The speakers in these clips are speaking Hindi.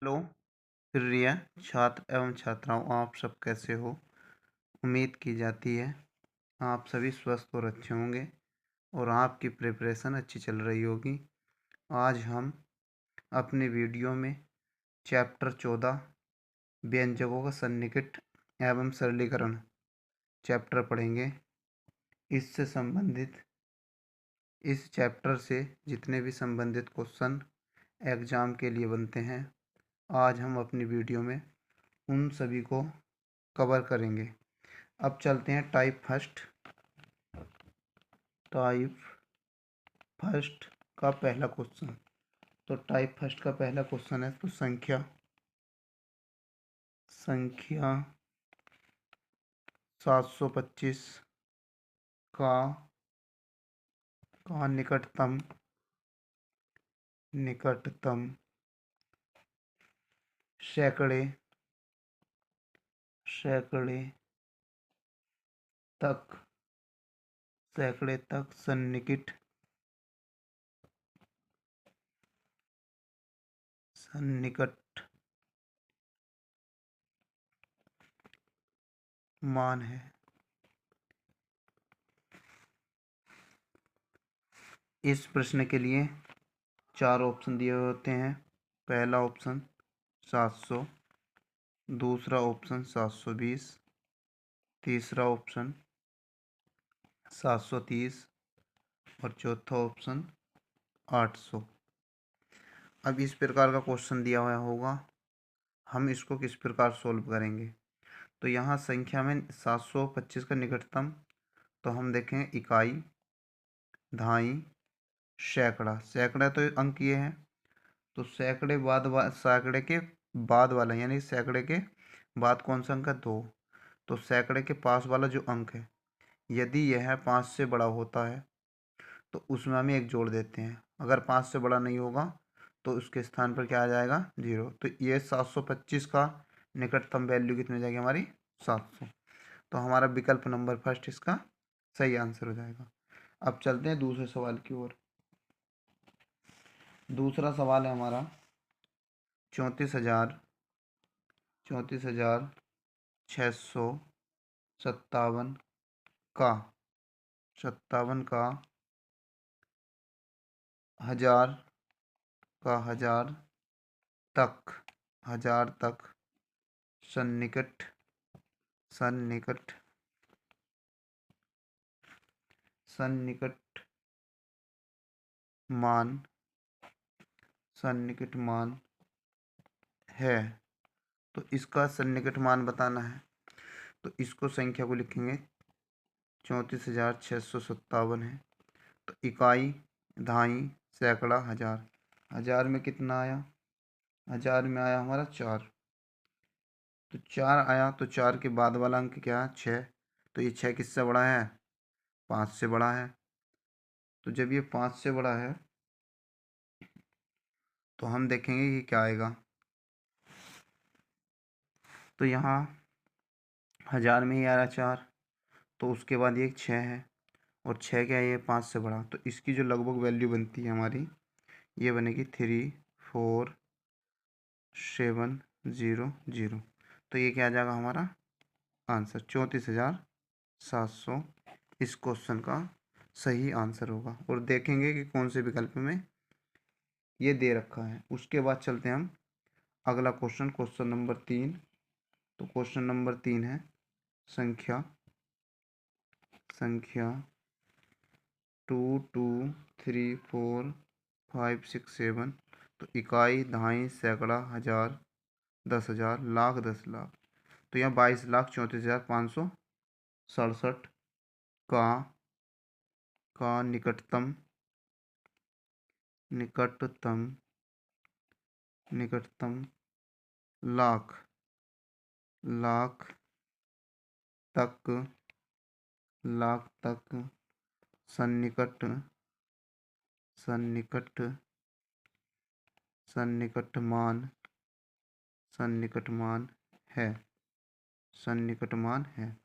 हेलो प्रिय छात्र एवं छात्राओं, आप सब कैसे हो। उम्मीद की जाती है आप सभी स्वस्थ और अच्छे होंगे और आपकी प्रिपरेशन अच्छी चल रही होगी। आज हम अपने वीडियो में चैप्टर 14 व्यंजकों का सन्निकट एवं सरलीकरण चैप्टर पढ़ेंगे। इससे संबंधित इस चैप्टर से जितने भी संबंधित क्वेश्चन एग्ज़ाम के लिए बनते हैं, आज हम अपनी वीडियो में उन सभी को कवर करेंगे। अब चलते हैं टाइप फर्स्ट का पहला क्वेश्चन। तो टाइप फर्स्ट का पहला क्वेश्चन है, तो संख्या 725 का निकटतम सैकड़े तक सन्निकट मान है। इस प्रश्न के लिए 4 ऑप्शन दिए हुए होते हैं। पहला ऑप्शन 700, दूसरा ऑप्शन 720, तीसरा ऑप्शन 730 और चौथा ऑप्शन 800। अब इस प्रकार का क्वेश्चन दिया हुआ होगा, हम इसको किस प्रकार सोल्व करेंगे। तो यहाँ संख्या में 725 का निकटतम, तो हम देखें इकाई, दहाई, सैकड़ा तो अंक ये हैं। तो सैकड़े के बाद वाला यानी सैकड़े के बाद कौन सा अंक है, 2। तो सैकड़े के पास वाला जो अंक है, यदि यह 5 से बड़ा होता है तो उसमें हम एक जोड़ देते हैं। अगर 5 से बड़ा नहीं होगा तो उसके स्थान पर क्या आ जाएगा, 0। तो ये 725 का निकटतम वैल्यू कितनी हो जाएगी हमारी, 700। तो हमारा विकल्प नंबर फर्स्ट इसका सही आंसर हो जाएगा। अब चलते हैं दूसरे सवाल की ओर। दूसरा सवाल है हमारा 34,657 का हजार तक सन्निकट मान है। तो इसका सन्निकट मान बताना है। तो इसको संख्या को लिखेंगे, 34,657 है। तो इकाई, दहाई, सैकड़ा, हजार में कितना आया, हजार में आया हमारा 4। तो 4 आया, तो 4 के बाद वाला अंक क्या है, 6। तो ये 6 किससे बड़ा है, 5 से बड़ा है। तो जब ये 5 से बड़ा है तो हम देखेंगे कि क्या आएगा। तो यहाँ हजार में ही आ रहा 4, तो उसके बाद ये 6 है और 6 क्या है, ये 5 से बड़ा। तो इसकी जो लगभग वैल्यू बनती है हमारी, ये बनेगी 34700। तो ये क्या आ जाएगा हमारा आंसर, 34,700 इस क्वेश्चन का सही आंसर होगा। और देखेंगे कि कौन से विकल्प में ये दे रखा है। उसके बाद चलते हैं हम अगला क्वेश्चन नंबर 3। तो क्वेश्चन नंबर 3 है संख्या 2, 2, 3, 4, 5, 6, 7। तो इकाई, दहाई, सैकड़ा, हजार, 10,000, लाख, 10,00,000। तो यहाँ 22,34,567 का निकटतम लाख तक सन्निकट मान है।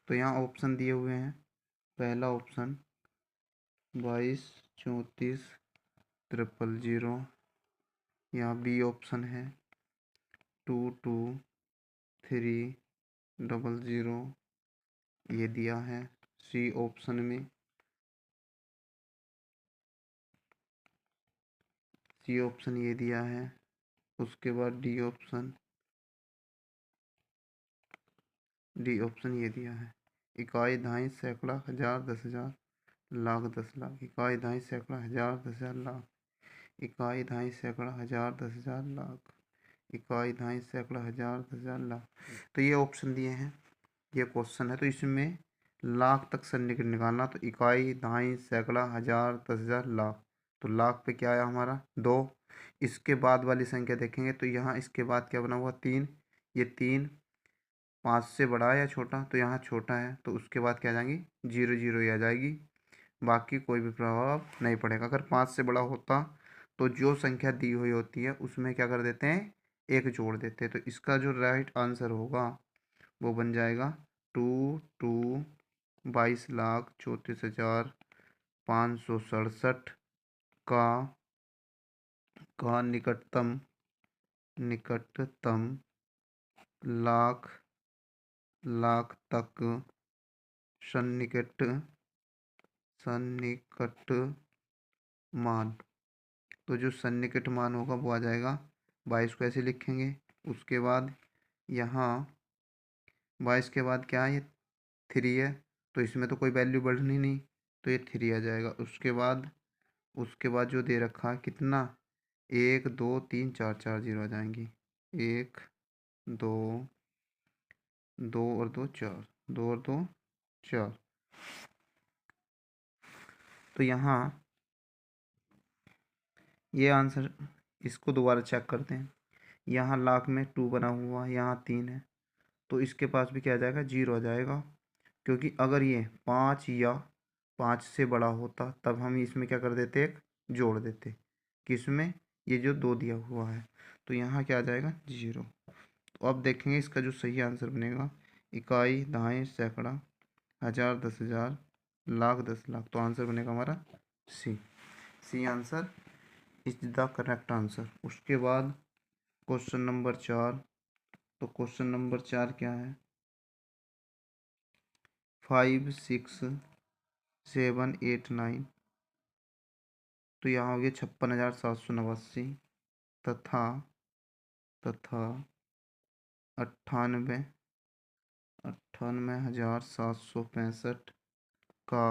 तो यहाँ ऑप्शन दिए हुए हैं। पहला ऑप्शन 22, 34, 000। यहाँ बी ऑप्शन है 223000 ये दिया है सी ऑप्शन में। सी ऑप्शन ये दिया है। उसके बाद डी ऑप्शन ये दिया है। इकाई, दहाई, सैकड़ा, हजार, 10,000, लाख, 10,00,000। इकाई, दहाई, सैकड़ा, हजार, 10,000, लाख। इकाई, दहाई, सैकड़ा, हजार, 10,000, लाख। इकाई, दहाई, सैकड़ा, हजार, 10,000, लाख। तो ये ऑप्शन दिए हैं, ये क्वेश्चन है। तो इसमें लाख तक सन्निकट निकालना। तो इकाई, दहाई, सैकड़ा, हजार, 10,000, लाख। तो लाख पे क्या आया हमारा 2। इसके बाद वाली संख्या देखेंगे तो यहाँ इसके बाद क्या बना हुआ 3। ये 3 5 से बड़ा है या छोटा, तो यहाँ छोटा है, तो उसके बाद क्या आ जाएंगी 0 0 ही आ जाएगी। बाकी कोई भी प्रभाव नहीं पड़ेगा। अगर 5 से बड़ा होता तो जो संख्या दी हुई होती है उसमें क्या कर देते हैं, एक जोड़ देते हैं। तो इसका जो राइट आंसर होगा वो बन जाएगा 22,34,67 का निकटतम लाख तक सन्निकट मान। तो जो सन्निकट मान होगा वो आ जाएगा 22 को ऐसे लिखेंगे। उसके बाद यहाँ 22 के बाद क्या है, ये 3 है, तो इसमें तो कोई वैल्यू बढ़नी नहीं, तो ये 3 आ जाएगा। उसके बाद जो दे रखा है कितना 1 2 3 4 4 0 आ जाएंगी। 1 2 2 और 2 4, 2 और 2 4। तो यहाँ ये आंसर, इसको दोबारा चेक करते हैं। यहाँ लाख में 2 बना हुआ है, यहाँ 3 है, तो इसके पास भी क्या आ जाएगा 0 आ जाएगा। क्योंकि अगर ये 5 या 5 से बड़ा होता तब हम इसमें क्या कर देते, एक जोड़ देते किसमें, ये जो 2 दिया हुआ है। तो यहाँ क्या आ जाएगा 0। तो अब देखेंगे इसका जो सही आंसर बनेगा, इकाई, दहाई, सैकड़ा, हजार, 10,000, लाख, 10,00,000। तो आंसर बनेगा हमारा C answer is the correct answer. उसके बाद क्वेश्चन नंबर 4। तो क्वेश्चन नंबर 4 क्या है, 5 6 7 8 9। तो यहाँ हो गया 56,789 तथा 98,765 का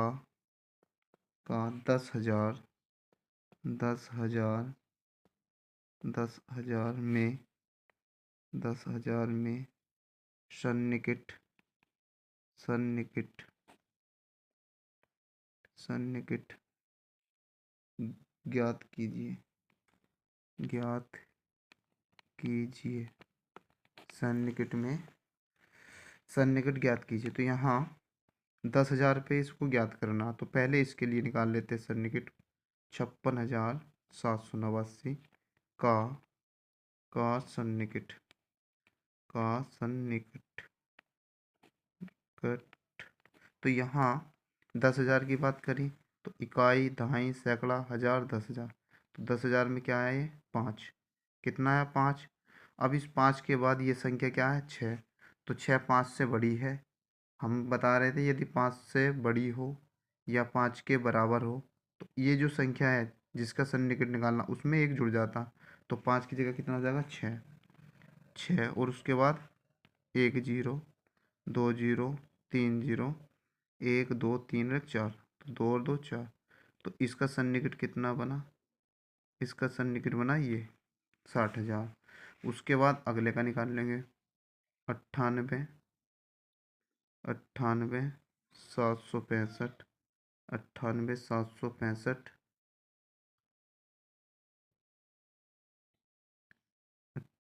10,000 में सन्निकट ज्ञात कीजिए सन्निकट ज्ञात कीजिए। तो यहाँ 10,000 पे इसको ज्ञात करना, तो पहले इसके लिए निकाल लेते हैं सन्निकट। 56,789 का सन्निकट तो यहाँ 10,000 की बात करी तो इकाई, दहाई, सैकड़ा, हजार, 10,000। तो 10,000 में क्या है, 5। कितना है 5। अब इस 5 के बाद ये संख्या क्या है 6। तो 6 5 से बड़ी है। हम बता रहे थे यदि 5 से बड़ी हो या 5 के बराबर हो तो ये जो संख्या है जिसका सन्निकट निकालना उसमें एक जुड़ जाता। तो 5 की जगह कितना हो जाएगा 6 और उसके बाद 1 0 2 0 3 0 1 2 3 और 4। तो 2 और 2 4। तो इसका सन्निकट कितना बना, इसका सन्निकट बना ये 60,000। उसके बाद अगले का निकाल लेंगे 98 765 98,765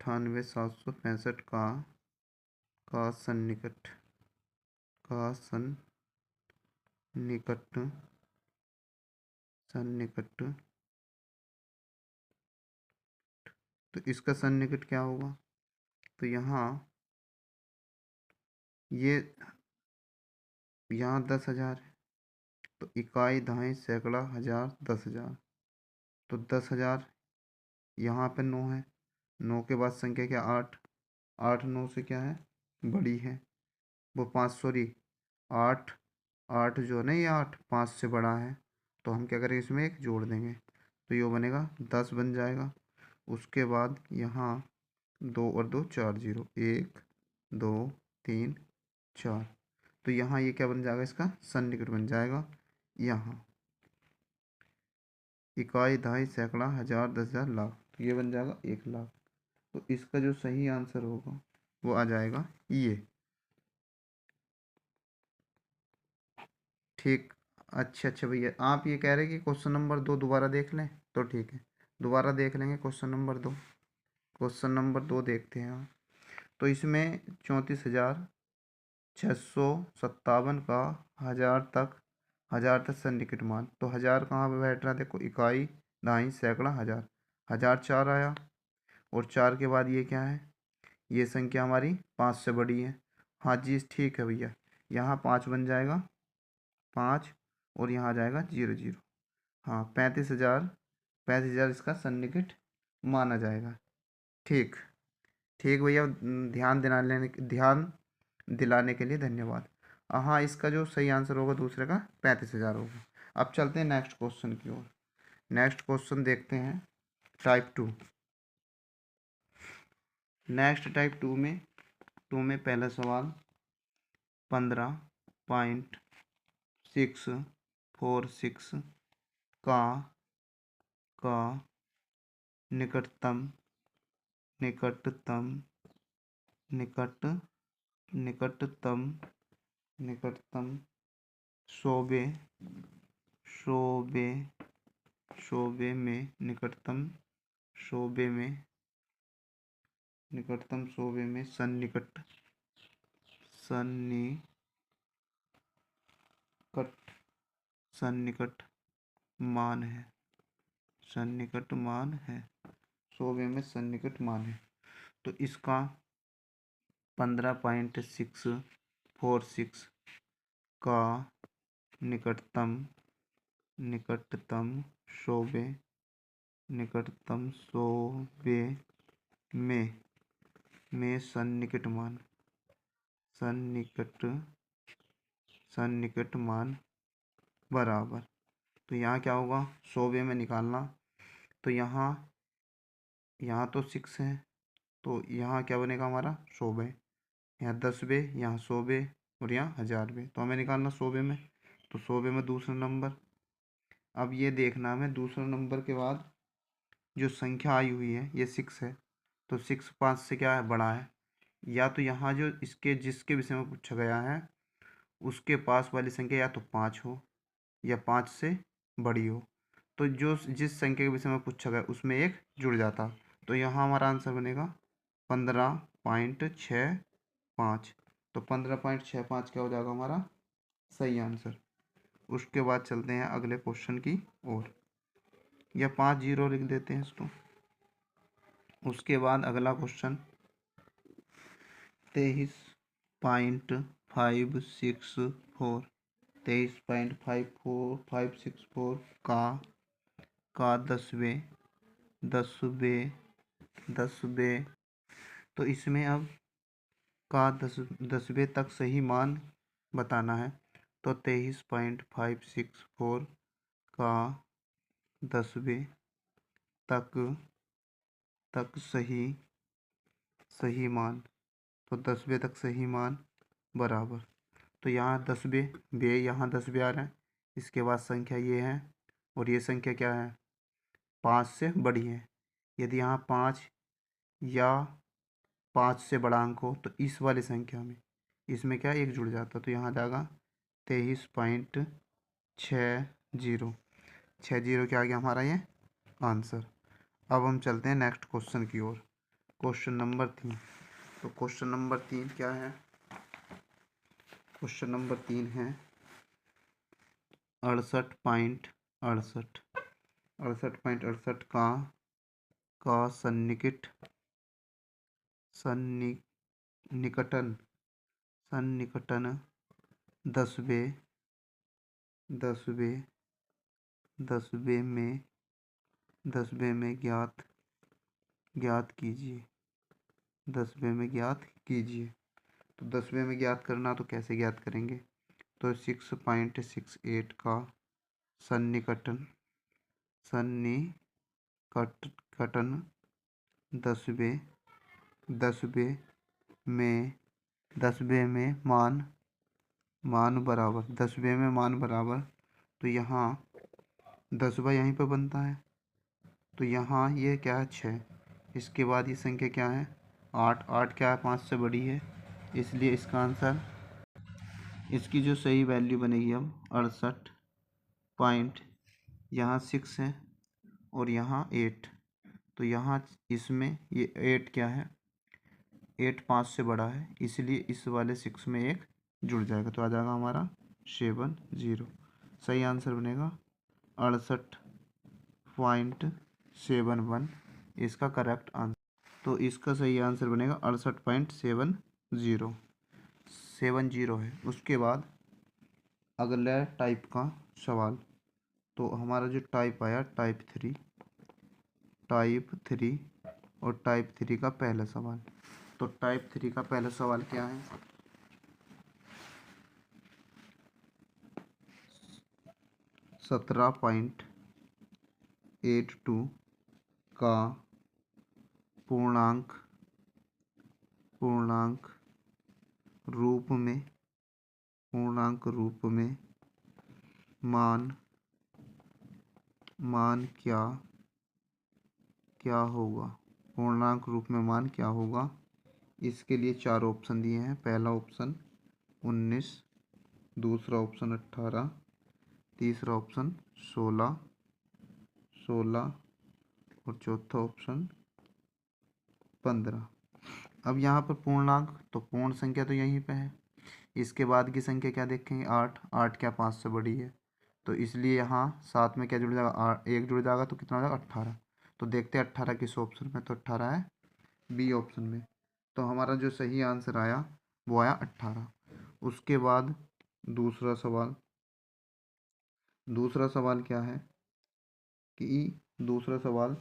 98,765 का सन्निकट सन्निकट तो इसका सन्निकट क्या होगा। तो यहाँ 10,000 है, तो इकाई, दहाई, सैकड़ा, हजार, 10,000। तो 10,000 यहाँ पे 9 है, 9 के बाद संख्या क्या 8। 8 9 से क्या है, बड़ी है। वो 5 सॉरी 8 8 जो है ना, ये 8 5 से बड़ा है, तो हम क्या करेंगे, इसमें एक जोड़ देंगे, तो ये बनेगा 10 बन जाएगा। उसके बाद यहाँ 2 और 2 4 0, 1 2 3 4, तो यहाँ ये क्या बन जाएगा, इसका सन्निकट बन जाएगा। यहाँ इकाई, दहाई, सैकड़ा, हजार, 10,000, लाख, तो ये बन जाएगा 1 लाख। तो इसका जो सही आंसर होगा वो आ जाएगा ये। ठीक। अच्छा अच्छा भैया, आप ये कह रहे हैं कि क्वेश्चन नंबर 2 दोबारा देख लें, तो ठीक है, दोबारा देख लेंगे क्वेश्चन नंबर 2। क्वेश्चन नंबर 2 देखते हैं हम। तो इसमें 34,657 का हजार तक सन्निकट मान, तो हजार कहाँ पे बैठ रहा है, देखो, इकाई, दहाई, सैकड़ा, हजार। हजार 4 आया, और 4 के बाद ये क्या है, ये संख्या हमारी 5 से बड़ी है। हाँ जी ठीक है भैया, यहाँ 5 बन जाएगा, 5, और यहाँ आ जाएगा 0 0। हाँ, 35,000, 35,000 इसका सन्निकट माना जाएगा। ठीक। ठीक भैया, ध्यान दिलाने के लिए धन्यवाद। हाँ, इसका जो सही आंसर होगा दूसरे का 35,000 होगा। अब चलते हैं नेक्स्ट क्वेश्चन की ओर। नेक्स्ट क्वेश्चन देखते हैं, टाइप 2। नेक्स्ट टाइप 2 में पहला सवाल, 15.646 का का निकटतम निकटतम निकट निकटतम निकटतम शोबे शोबे शोबे में निकटतम शोबे में सन्निकट सन्निकट मान है सन्निकट मान है शोबे में सन्निकट मान है। तो इसका 15.646 का निकटतम निकटतम शोबे में सन्निकट मान बराबर। तो यहाँ क्या होगा, शोबे में निकालना, तो यहाँ तो 6 है, तो यहाँ क्या बनेगा हमारा, शोबे, यहाँ 10 बे, यहाँ 100 बे, और यहाँ 1000 बे, तो हमें निकालना शोबे में, तो शोबे में दूसरा नंबर। अब ये देखना हमें दूसरा नंबर के बाद जो संख्या आई हुई है ये 6 है, तो 6 5 से क्या है, बड़ा है। या तो यहाँ जो जिसके विषय में पूछा गया है उसके पास वाली संख्या या तो 5 हो या 5 से बड़ी हो, तो जो जिस संख्या के विषय में पूछा गया उसमें एक जुड़ जाता, तो यहाँ हमारा आंसर बनेगा 15.65। तो 15.65 क्या हो जाएगा हमारा सही आंसर। उसके बाद चलते हैं अगले क्वेश्चन की ओर, या 5 0 लिख देते हैं इसको। उसके बाद अगला क्वेश्चन 23.564 23.54564 का 10वें तो इसमें अब का 10वें तक सही मान बताना है। तो 23.564 का 10वें तक सही मान, तो 10वें तक सही मान बराबर। तो यहाँ 10 बे यहाँ 10 बे आ रहा है, इसके बाद संख्या ये है, और ये संख्या क्या है, 5 से बड़ी है। यदि यहाँ 5 या 5 से बड़ा अंक हो तो इस वाली संख्या में इसमें क्या एक जुड़ जाता, तो यहाँ जाएगा 23.60 60 क्या आ गया हमारा ये आंसर। अब हम चलते हैं नेक्स्ट क्वेश्चन की ओर, क्वेश्चन नंबर 3। तो क्वेश्चन नंबर 3 क्या है, क्वेश्चन नंबर 3 है 68.68 का निकटन 10वें 10वें 10वें में ज्ञात कीजिए। 10वें में ज्ञात कीजिए। तो 10वें में ज्ञात करना तो कैसे ज्ञात करेंगे? तो 6.68 का सन्निकटन कटन 10वें में 10वें में मान बराबर 10वें में मान बराबर, तो यहाँ 10वां यहीं पर बनता है, तो यहाँ ये क्या है 6। इसके बाद ये संख्या क्या है 8। 8 क्या है 5 से बड़ी है, इसलिए इसका आंसर, इसकी जो सही वैल्यू बनेगी अब 68 पॉइंट, यहाँ 6 है और यहाँ 8, तो यहाँ इसमें ये 8 क्या है 8 5 से बड़ा है, इसलिए इस वाले 6 में एक जुड़ जाएगा, तो आ जाएगा हमारा 70। सही आंसर बनेगा 68.71, इसका करेक्ट आंसर। तो इसका सही आंसर बनेगा 68.70 है। उसके बाद अगला टाइप का सवाल, तो हमारा जो टाइप आया टाइप 3 और टाइप 3 का पहला सवाल। तो टाइप 3 का पहला सवाल क्या है? 17.82 का पूर्णांक रूप में मान क्या होगा? पूर्णांक रूप में मान क्या होगा? इसके लिए 4 ऑप्शन दिए हैं। पहला ऑप्शन 19, दूसरा ऑप्शन 18, तीसरा ऑप्शन 16 और चौथा ऑप्शन 15। अब यहाँ पर पूर्णांक, तो पूर्ण संख्या तो यहीं पे है। इसके बाद की संख्या क्या देखेंगे 8। 8 क्या 5 से बड़ी है, तो इसलिए यहाँ साथ में क्या जुड़ जाएगा 8, 1 जुड़ जाएगा, तो कितना हो जाएगा 18। तो देखते हैं 18 किस ऑप्शन में, तो 18 है बी ऑप्शन में। तो हमारा जो सही आंसर आया वो आया 18। उसके बाद दूसरा सवाल क्या है कि दूसरा सवाल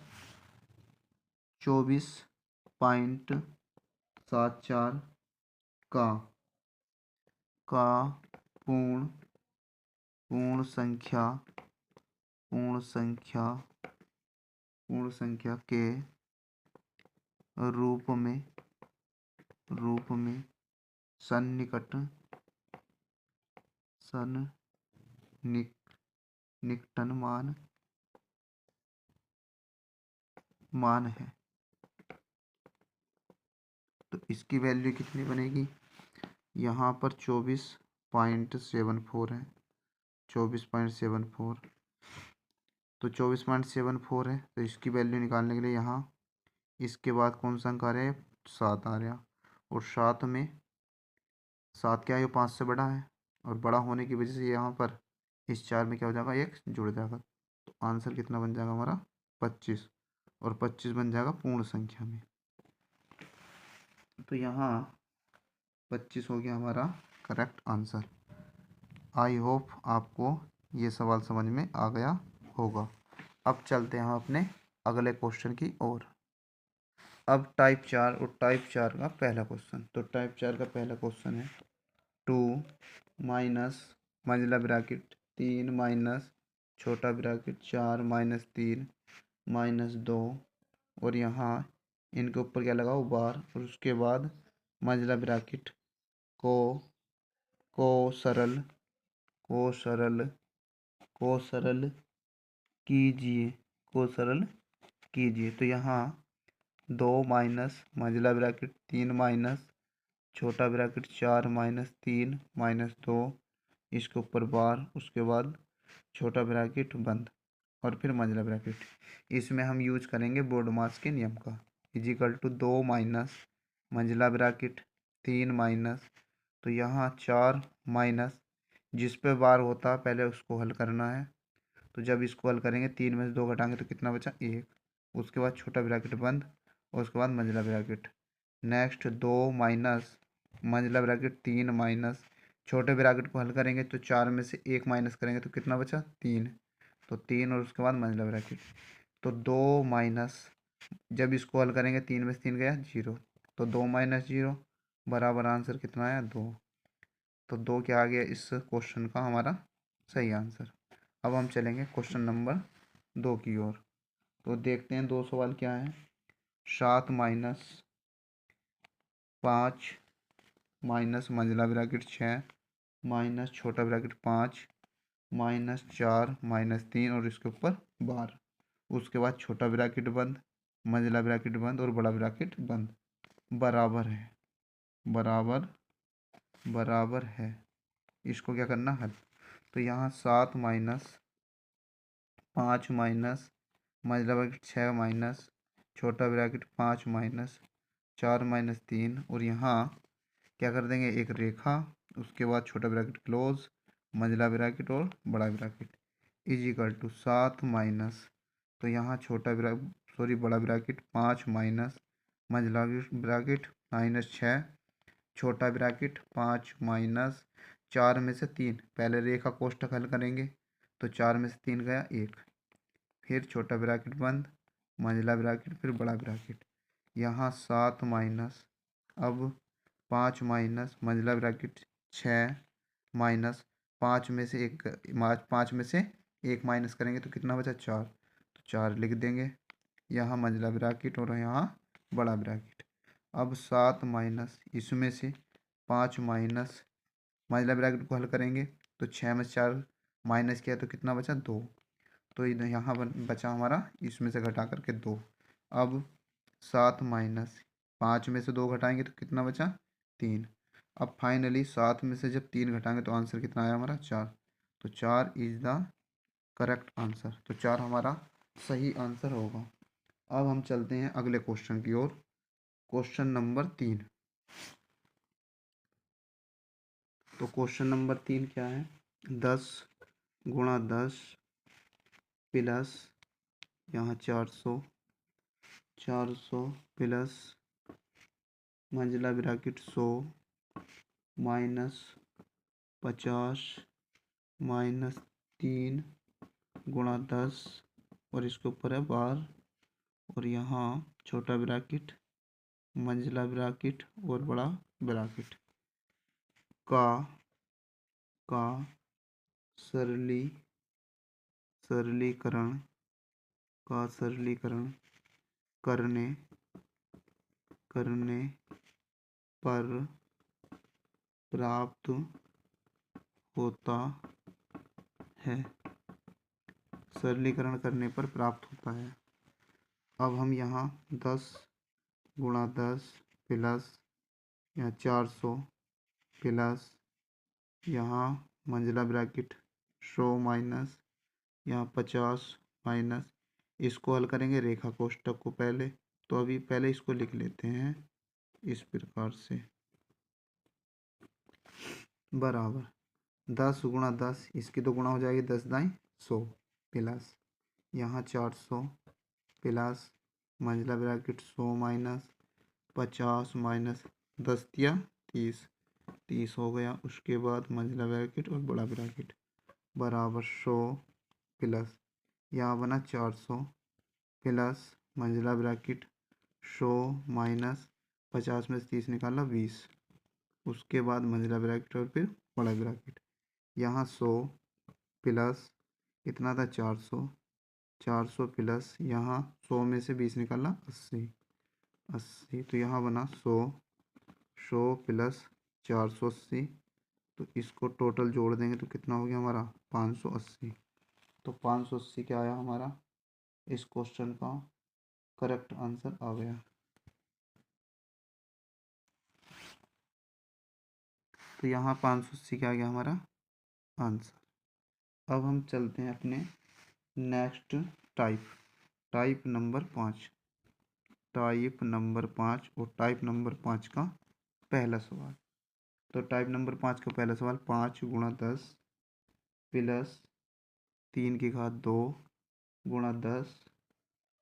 24.74 का पूर्ण संख्या के रूप में सन्निकटन मान है, तो इसकी वैल्यू कितनी बनेगी? यहाँ पर 24.74 है, 24.74, तो 24.74 है, तो इसकी वैल्यू निकालने के लिए यहाँ इसके बाद कौन सा अंक आ रहा है 7 आ रहा, और 7 क्या है ये 5 से बड़ा है, और बड़ा होने की वजह से यहाँ पर इस 4 में क्या हो जाएगा 1 जुड़ जाएगा, तो आंसर कितना बन जाएगा हमारा 25, और 25 बन जाएगा पूर्ण संख्या में। तो यहाँ 25 हो गया हमारा करेक्ट आंसर। आई होप आपको ये सवाल समझ में आ गया होगा। अब चलते हैं हम अपने अगले क्वेश्चन की ओर। अब टाइप 4 और टाइप 4 का पहला क्वेश्चन। तो टाइप 4 का पहला क्वेश्चन है 2 माइनस मंझला ब्रैकेट 3 माइनस छोटा ब्रैकेट 4 माइनस 3 माइनस 2, और यहाँ इनके ऊपर क्या लगाओ बार, और उसके बाद मंझला ब्रैकेट को सरल कीजिए। तो यहाँ 2 माइनस मंझला ब्रैकेट 3 माइनस छोटा ब्रैकेट 4 माइनस 3 माइनस 2, इसके ऊपर बार, उसके बाद छोटा ब्रैकेट बंद और फिर मंझला ब्रैकेट। इसमें हम यूज करेंगे बोर्डमास के नियम का। इजिकल टू 2 माइनस मंझला ब्रैकेट 3 माइनस, तो यहाँ 4 माइनस जिस पे बार होता है पहले उसको हल करना है। तो जब इसको हल करेंगे 3 में से 2 घटाएंगे तो कितना बचा 1, उसके बाद छोटा ब्रैकेट बंद और उसके बाद मंझला ब्रैकेट। नेक्स्ट 2 माइनस मंझला ब्रैकेट 3 माइनस छोटे ब्रैकेट को हल करेंगे तो 4 में से 1 माइनस करेंगे तो कितना बचा 3, तो 3 और उसके बाद मंझला ब्रैकेट। तो 2 माइनस जब इसको हल करेंगे 3 में से 3 गया 0, तो 2 माइनस 0 बराबर आंसर कितना आया 2। तो 2 क्या आ गया इस क्वेश्चन का हमारा सही आंसर। अब हम चलेंगे क्वेश्चन नंबर 2 की ओर। तो देखते हैं 2 सवाल क्या है। 7 माइनस 5 माइनस मंझला ब्रैकेट 6 माइनस छोटा ब्रैकेट 5 माइनस 4 माइनस 3 और इसके ऊपर 12। उसके बाद छोटा ब्रैकेट बंद, मंझला ब्रैकेट बंद और बड़ा ब्रैकेट बंद, बराबर है, बराबर बराबर है। इसको क्या करना हल। तो यहाँ 7 माइनस 5 माइनस मंझला ब्रैकेट 6 माइनस छोटा ब्रैकेट 5 माइनस 4 माइनस 3 और यहाँ क्या कर देंगे एक रेखा, उसके बाद छोटा ब्रैकेट क्लोज, मंझला ब्रैकेट और बड़ा bracket is equal to 7 minus, तो यहाँ बड़ा ब्रैकेट 5 माइनस मंझला ब्रैकेट माइनस 6 छोटा ब्रैकेट 5 माइनस 4 में से 3, पहले रेखा कोष्ठक हल करेंगे तो 4 में से 3 गया 1, फिर छोटा ब्रैकेट बंद, मंझला ब्रैकेट फिर बड़ा ब्रैकेट। यहाँ 7 माइनस, अब 5 माइनस मंझला ब्रैकेट 6 माइनस 5 में से 1 माइनस करेंगे तो कितना बचा 4, तो 4 लिख देंगे। यहाँ मंझला ब्रैकेट और यहाँ बड़ा ब्रैकेट। अब 7 माइनस इसमें से 5 माइनस मंझला ब्रैकेट को हल करेंगे तो 6 में 4 माइनस किया तो कितना बचा 2, तो यहाँ बचा हमारा इसमें से घटा करके 2। अब 7 माइनस 5 में से 2 घटाएंगे तो कितना बचा 3। अब फाइनली 7 में से जब 3 घटाएंगे तो आंसर कितना आया हमारा 4, तो 4 इज द करेक्ट आंसर। तो 4 हमारा सही आंसर होगा। अब हम चलते हैं अगले क्वेश्चन की ओर। Question number 3। तो क्वेश्चन नंबर 3 क्या है। 10 गुणा 10 प्लस यहाँ 400 प्लस मंझला ब्रैकेट 100 माइनस 50 माइनस 3 गुणा 10 और इसके ऊपर है बार और यहाँ छोटा ब्रैकेट मंझला ब्रैकेट और बड़ा ब्रैकेट का सरलीकरण करने पर प्राप्त होता है। सरलीकरण करने पर प्राप्त होता है। अब हम यहाँ 10 गुणा 10 प्लस यहाँ 400 प्लस यहाँ मंझला ब्रैकेट 100 माइनस यहाँ 50 माइनस, इसको हल करेंगे रेखा कोष्ठक को पहले, तो अभी पहले इसको लिख लेते हैं इस प्रकार से, बराबर 10 गुणा 10 इसकी तो गुणा हो जाएगी 10 दाई 100 प्लस यहाँ 400 प्लस मंझला ब्रैकेट 100 माइनस 50 माइनस 10 दिया 30 हो गया। उसके बाद मंझला ब्रैकेट और बड़ा ब्रैकेट बराबर 100 प्लस यहाँ बना 400 प्लस मंझला ब्रैकेट 100 माइनस 50 में से 30 निकाला 20, उसके बाद मंझला ब्रैकेट और फिर बड़ा ब्रैकेट यहाँ 100 प्लस कितना था 400 प्लस यहाँ 100 में से 20 निकाला 80, तो यहाँ बना 100 प्लस 480, तो इसको टोटल जोड़ देंगे तो कितना हो गया हमारा 580। तो 580 क्या आया हमारा इस क्वेश्चन का करेक्ट आंसर आ गया। तो यहाँ 580 क्या आ गया हमारा आंसर। अब हम चलते हैं अपने नेक्स्ट टाइप नंबर 5 और टाइप नंबर 5 का पहला सवाल। तो टाइप नंबर 5 का पहला सवाल 5 गुणा 10 प्लस 3 की घात 2 गुणा 10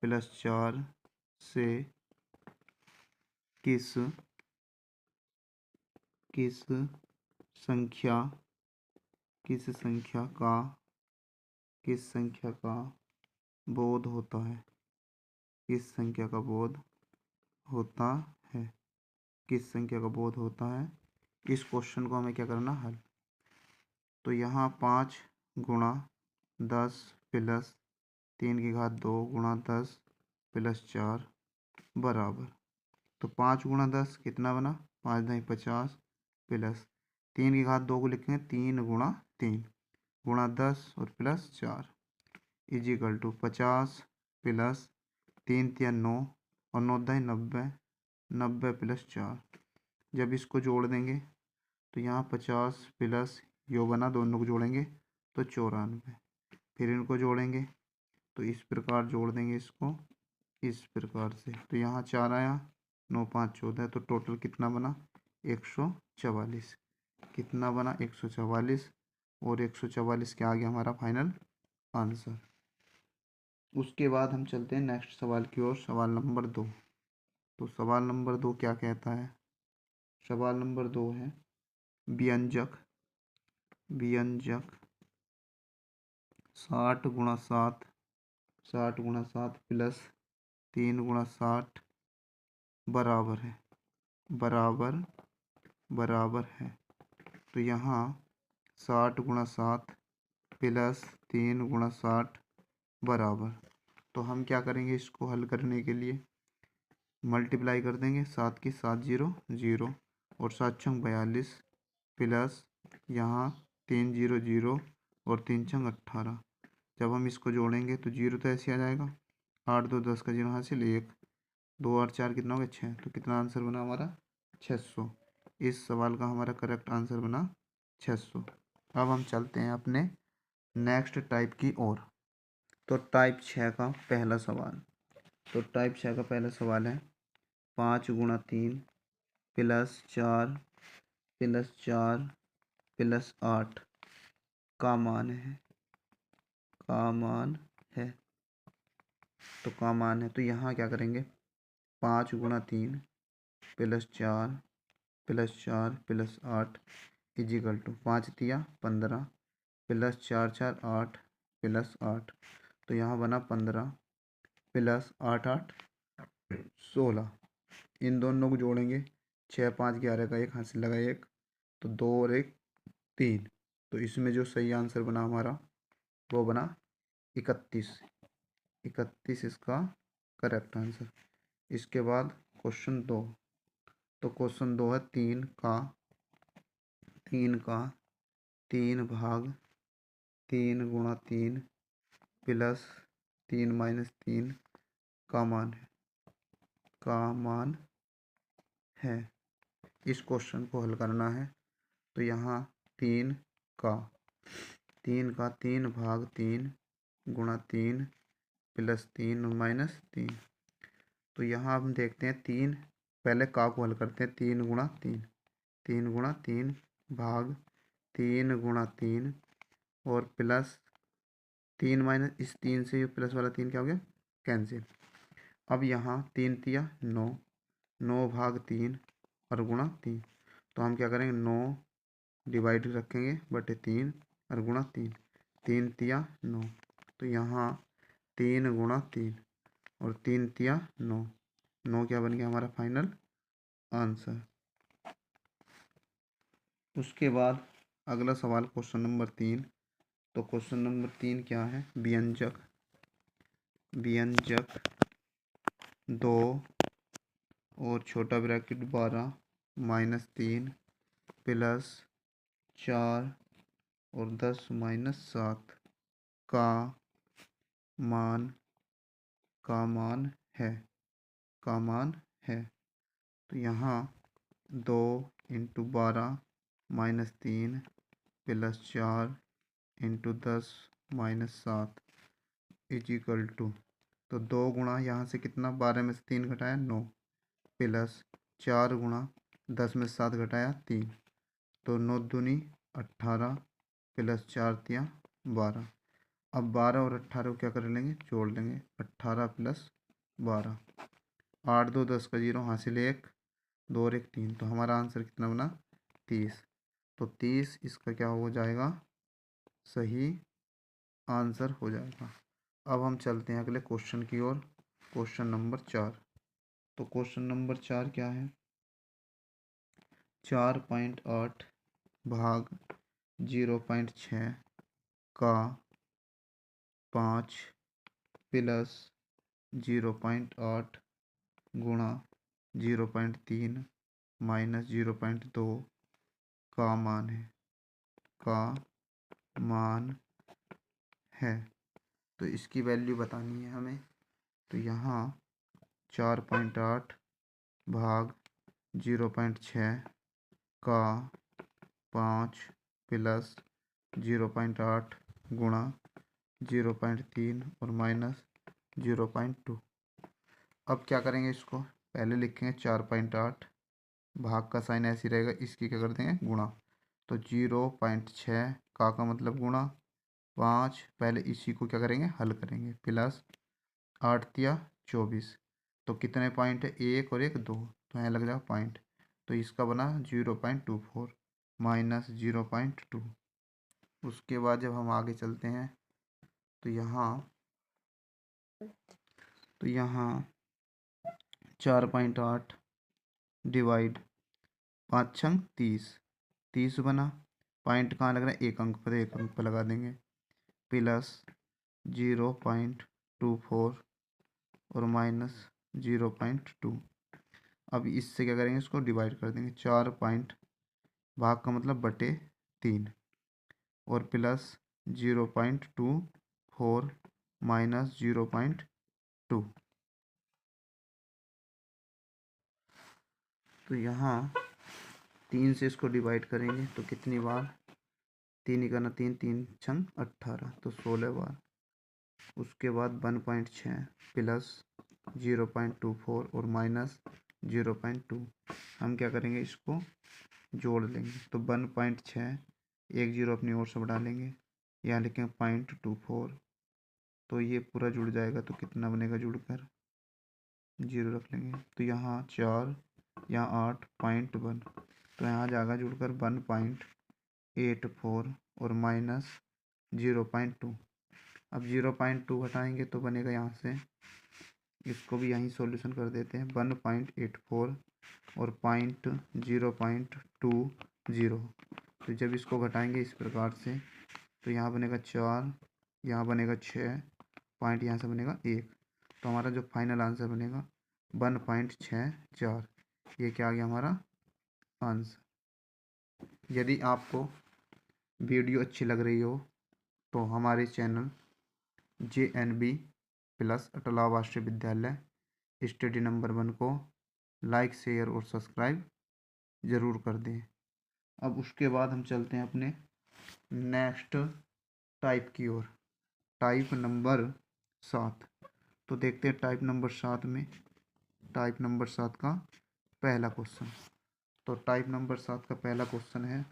प्लस 4 से किस संख्या का बोध होता है। किस संख्या का बोध होता है। किस संख्या का बोध होता है। इस क्वेश्चन को हमें क्या करना, हल। तो यहाँ 5 गुणा 10 प्लस 3 की घात 2 गुणा 10 प्लस 4 बराबर, तो 5 गुणा 10 कितना बना, 5×50 प्लस 3 की घात 2 को लिखेंगे 3 गुणा 3 गुणा 10 और प्लस 4 इजिकल टू 50 प्लस 3×3 = 9 और 9×10 = 90 प्लस 4। जब इसको जोड़ देंगे तो यहाँ 50 प्लस यो बना, दोनों को जोड़ेंगे तो 94, फिर इनको जोड़ेंगे तो इस प्रकार जोड़ देंगे इसको इस प्रकार से, तो यहाँ 4 आया, 9 5 14, तो टोटल कितना बना 144। कितना बना 144, और 144 के आगे हमारा फाइनल आंसर। उसके बाद हम चलते हैं नेक्स्ट सवाल की ओर, सवाल नंबर 2। तो सवाल नंबर 2 क्या कहता है, सवाल नंबर 2 है व्यंजक 60×7 प्लस 3×60 बराबर है। तो यहाँ 60×7 प्लस 3×60 बराबर, तो हम क्या करेंगे, इसको हल करने के लिए मल्टीप्लाई कर देंगे। 7 की 7 0 0 और 7×42 प्लस यहाँ 3 0 0 और 3×18। जब हम इसको जोड़ेंगे तो 0 तो ऐसे आ जाएगा, 8 2 10 का 0 हासिल 1, 2 और 4 कितना हो गया 6, तो कितना आंसर बना हमारा 600। इस सवाल का हमारा करेक्ट आंसर बना 600। अब हम चलते हैं अपने नेक्स्ट टाइप की ओर। तो टाइप 6 का पहला सवाल, तो टाइप 6 का पहला सवाल है 5×3 प्लस 4 प्लस 8 का मान है। तो यहाँ क्या करेंगे, 5×3 plus 4 plus 8 equal to 5×3 = 15 plus 4 4 8 plus 8, तो यहाँ बना 15 प्लस 8 8 16। इन दोनों को जोड़ेंगे, 6 5 11 का 1 हासिल लगा 1, तो 2 और 1 3, तो इसमें जो सही आंसर बना हमारा वो बना 31 इसका करेक्ट आंसर। इसके बाद क्वेश्चन 2, तो क्वेश्चन 2 है 3 का 3/3 प्लस 3 - 3 का मान है। इस क्वेश्चन को हल करना है। तो यहाँ 3 का 3/3 गुणा 3 प्लस 3 - 3, तो यहाँ हम देखते हैं 3, पहले का को हल करते हैं, 3×3 भाग 3×3 और प्लस 3 - इस 3 से ये प्लस वाला 3 क्या हो गया, कैंसिल। अब यहाँ 3 तिया 9, 9/3 और गुणा 3, तो हम क्या करेंगे 9 डिवाइड रखेंगे बटे 3 और गुणा 3, 3 तिया 9, तो यहाँ 3×3 और 3 तिया 9, 9 क्या बन गया हमारा फाइनल आंसर। उसके बाद अगला सवाल क्वेश्चन नंबर 3। तो क्वेश्चन नंबर 3 क्या है, व्यंजक 2 और छोटा ब्रैकेट 12 -3 प्लस 4 और 10 - 7 का मान है। तो यहाँ 2 × 12 -3 प्लस 4 × 10 - 7 इजिकल टू, तो 2 गुणा यहाँ से कितना, 12 में से 3 घटाया 9 प्लस 4 गुणा 10 में से 7 घटाया 3, तो 9 दूनी 18 प्लस 4 तिया 12। अब 12 और 18 को क्या कर लेंगे, जोड़ लेंगे, 18 प्लस 12, 8 2 10 का 0 हासिल 1, 2 और 1 3, तो हमारा आंसर कितना बना 30। तो 30 इसका क्या हो जाएगा, सही आंसर हो जाएगा। अब हम चलते हैं अगले क्वेश्चन की ओर, क्वेश्चन नंबर 4। तो क्वेश्चन नंबर 4 क्या है, 4.8 भाग 0.6 का 5 प्लस 0.8 गुणा 0.3 माइनस 0.2 का मान है। तो इसकी वैल्यू बतानी है हमें। तो यहाँ 4.8 भाग 0.6 का 5 प्लस 0.8 गुणा 0.3 और माइनस 0.2। अब क्या करेंगे, इसको पहले लिखेंगे 4.8 भाग का साइन ऐसे रहेगा, इसकी क्या कर देंगे गुणा। तो 0.6 का मतलब गुणा 5, पहले इसी को क्या करेंगे हल करेंगे, प्लस 8 या 24। तो कितने पॉइंट है, 1 और 1 2, तो यहाँ लग जाएगा पॉइंट। तो इसका बना 0.24 माइनस 0.2। उसके बाद जब हम आगे चलते हैं तो यहाँ 4.8 डिवाइड 5 छंग 30 बना। पॉइंट कहाँ लग रहा है, एक अंक पर, एक अंक पर लगा देंगे, प्लस 0.24 और माइनस 0.2। अब इससे क्या करेंगे, इसको डिवाइड कर देंगे। 4 पॉइंट भाग का मतलब बटे 3 और प्लस 0.24 माइनस 0.2। तो यहाँ 3 से इसको डिवाइड करेंगे तो कितनी बार, 3 ही करना, 3 3 छंग 18, तो 16 बार। उसके बाद 1.6 प्लस 0.24 और माइनस 0.2। हम क्या करेंगे, इसको जोड़ लेंगे। तो 1.6, एक जीरो अपनी ओर से बढ़ा लेंगे, यहाँ लिखेंगे 0.24। तो ये पूरा जुड़ जाएगा, तो कितना बनेगा, जुड़कर 0 रख लेंगे। तो यहाँ 4, यहाँ 8.1, तो यहाँ जाएगा जुड़कर 1.84 और माइनस 0.2। अब 0.2 हटाएंगे तो बनेगा यहाँ से, इसको भी यहीं सॉल्यूशन कर देते हैं, 1.84 और 0.20। तो जब इसको घटाएंगे इस प्रकार से, तो यहाँ बनेगा 4, यहाँ बनेगा 6 पॉइंट, यहाँ से बनेगा 1। तो हमारा जो फाइनल आंसर बनेगा 1.64। ये क्या आ गया हमारा आंसर। यदि आपको वीडियो अच्छी लग रही हो तो हमारे चैनल JNB प्लस अटल राष्ट्रीय विद्यालय स्टडी नंबर 1 को लाइक, शेयर और सब्सक्राइब ज़रूर कर दें। अब उसके बाद हम चलते हैं अपने नेक्स्ट टाइप की ओर, टाइप नंबर 7। तो देखते हैं टाइप नंबर 7 में, टाइप नंबर 7 का पहला क्वेश्चन। तो टाइप नंबर 7 का पहला क्वेश्चन है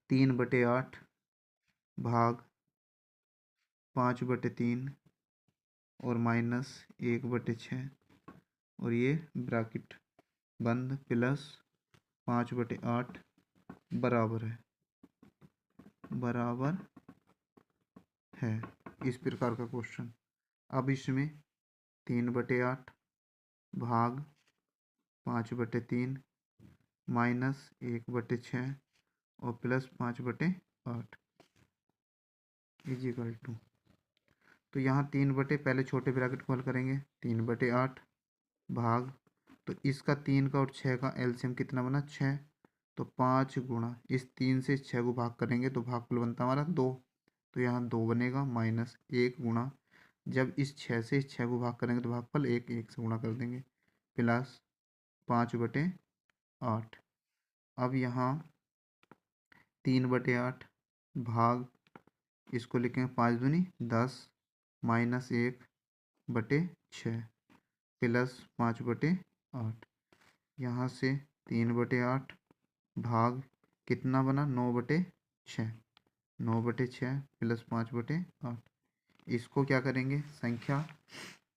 3/8 भाग 5/3 और माइनस 1/6 और ये ब्रैकेट बंद प्लस 5/8 बराबर है इस प्रकार का क्वेश्चन। अब इसमें 3/8 भाग 5/3 माइनस 1/6 और प्लस 5/8 इजिकल टू। तो यहाँ 3 पहले छोटे ब्रैकेट को हल करेंगे, 3/8 भाग, तो इसका 3 का और 6 का एलसीएम कितना बना 6। तो 5 गुणा, इस 3 से 6 को भाग करेंगे तो भागफल बनता हमारा 2, तो यहाँ 2 बनेगा, माइनस 1 गुणा, जब इस 6 से इस 6 को भाग करेंगे तो भागफल 1 1 से गुणा कर देंगे, प्लस 5/8। अब यहाँ 3/8 भाग, इसको लिखेंगे 5 दूनी 10 माइनस 1/6 प्लस 5/8। यहाँ से 3/8 भाग कितना बना 9/6, 9/6 प्लस 5/8। इसको क्या करेंगे, संख्या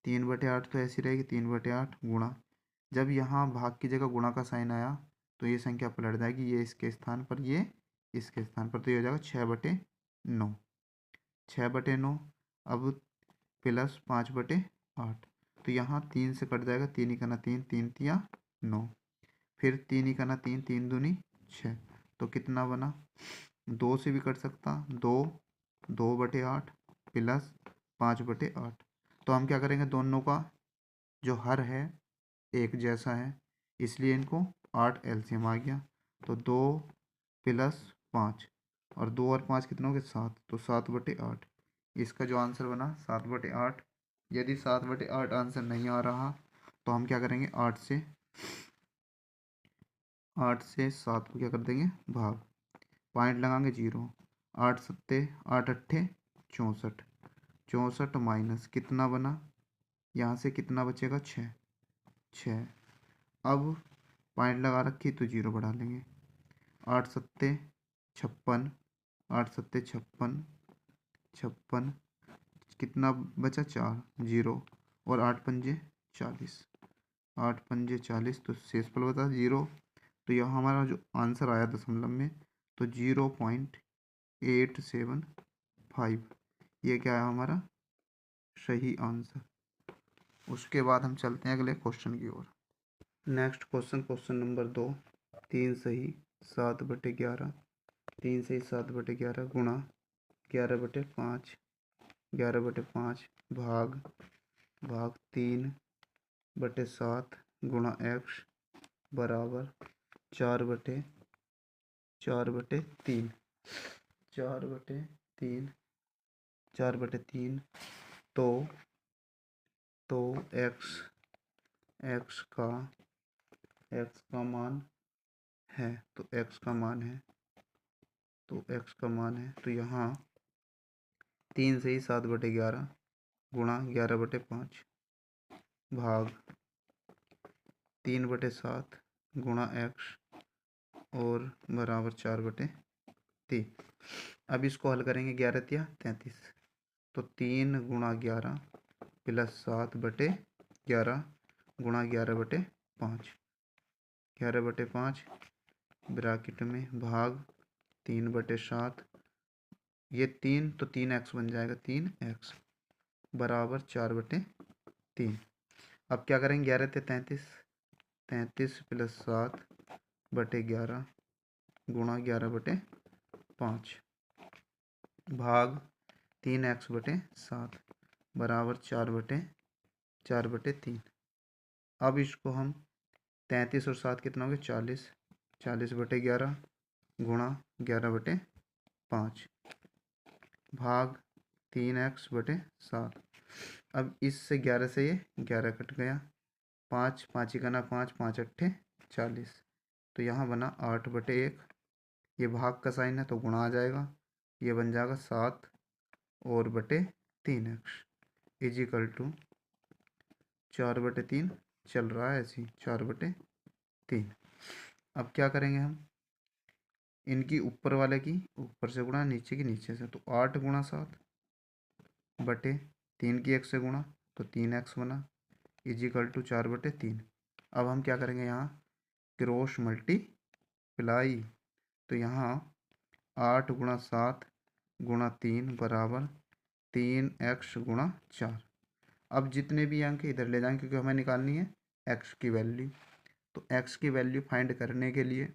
3/8 तो ऐसी रहेगी, 3/8 गुणा, जब यहाँ भाग की जगह गुणा का साइन आया तो ये संख्या पलट जाएगी, ये इसके स्थान पर, ये इसके स्थान पर, तो ये हो जाएगा 6/9, 6/9। अब प्लस 5/8, तो यहाँ 3 से कट जाएगा, 3 ही करना 3 3 तिया 9, फिर 3 ही करना, 3 3 दूनी 6, तो कितना बना, 2 से भी कट सकता, 2 2/8 प्लस 5/8। तो हम क्या करेंगे, दोनों का जो हर है एक जैसा है, इसलिए इनको 8 एलसीएम आ गया। तो 2 प्लस 5, और 2 और 5 कितना हो गया, 7, तो 7/8। इसका जो आंसर बना 7/8। यदि 7/8 आंसर नहीं आ रहा तो हम क्या करेंगे, 8 से 7 को क्या कर देंगे, भाग, पॉइंट लगाएंगे 0, 8 सत्ते 8 अट्ठे 64, 64 माइनस कितना बना, यहाँ से कितना बचेगा, 6 6। अब पॉइंट लगा रखी तो 0 बढ़ा लेंगे, 8 सत्ते 56, 8 सत्ते 56, 56 कितना बचा, 4 0, और 8 पंजे 40, 8 पंजे 40, तो शेषफल बता 0। तो यह हमारा जो आंसर आया दशमलव में, तो 0.875, ये क्या है हमारा सही आंसर। उसके बाद हम चलते हैं अगले क्वेश्चन की ओर। नेक्स्ट क्वेश्चन, क्वेश्चन नंबर 2, 3 सही 7/11, 3 सही 7/11 गुणा 11/5, 11/5 भाग 3/7 गुणा x बराबर 4/3, 4/3, 4/3, 4/3। तो x का मान है, तो x का मान है, तो x का मान है, तो यहाँ 3 से ही 7/11 गुणा 11/5 भाग 3/7 गुणा x और बराबर 4/3। अब इसको हल करेंगे, 11 या 33, तो 3 गुणा 11 प्लस 7/11 गुणा 11/5, 11/5 ब्रैकेट में भाग 3/7, ये 3 तो 3x बन जाएगा, 3x बराबर 4/3। अब क्या करेंगे, 11 से 33, 33 प्लस 7/11 गुणा 11/5 भाग 3x/7 बराबर 4/3। अब इसको हम 33 और 7 कितना हो गया, 40, 40/11 गुणा 11/5 भाग 3x/7। अब इससे 11 से ये 11 कट गया, 5 5 ही करना, 5 5 अट्ठे 40, तो यहाँ बना 8/1। ये भाग का साइन है तो गुणा आ जाएगा, ये बन जाएगा 7 और बटे 3x इजिकल टू 4/3 चल रहा है ऐसी 4/3। अब क्या करेंगे हम, इनकी ऊपर वाले की ऊपर से गुणा, नीचे की नीचे से, तो 8 गुणा 7 बटे 3 की 1 से गुणा, तो 3x बना इजिकल टू 4/3। अब हम क्या करेंगे, यहाँ क्रॉस मल्टीप्लाई, तो यहाँ 8 गुणा 7 गुणा 3 बराबर 3x गुणा 4। अब जितने भी अंक इधर ले जाएंगे क्योंकि हमें निकालनी है x की वैल्यू। तो x की वैल्यू फाइंड करने के लिए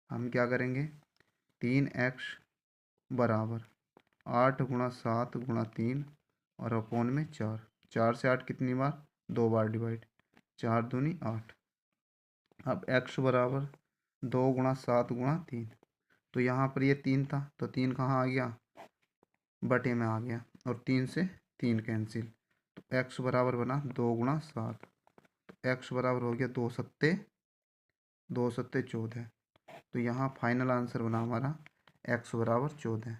हम क्या करेंगे, 3x बराबर 8 गुणा 7 गुणा 3 और अपॉन में 4, 4 से 8 कितनी बार, 2 बार डिवाइड, 4 दूनी 8। अब x बराबर 2 गुणा 7 गुणा 3, तो यहाँ पर ये 3 था तो 3 कहाँ आ गया, बटे में आ गया, और 3 से 3 कैंसिल, तो x बराबर बना 2 गुणा 7, तो x बराबर हो गया 2 सत्ते 14। तो यहाँ फाइनल आंसर बना हमारा x बराबर 14,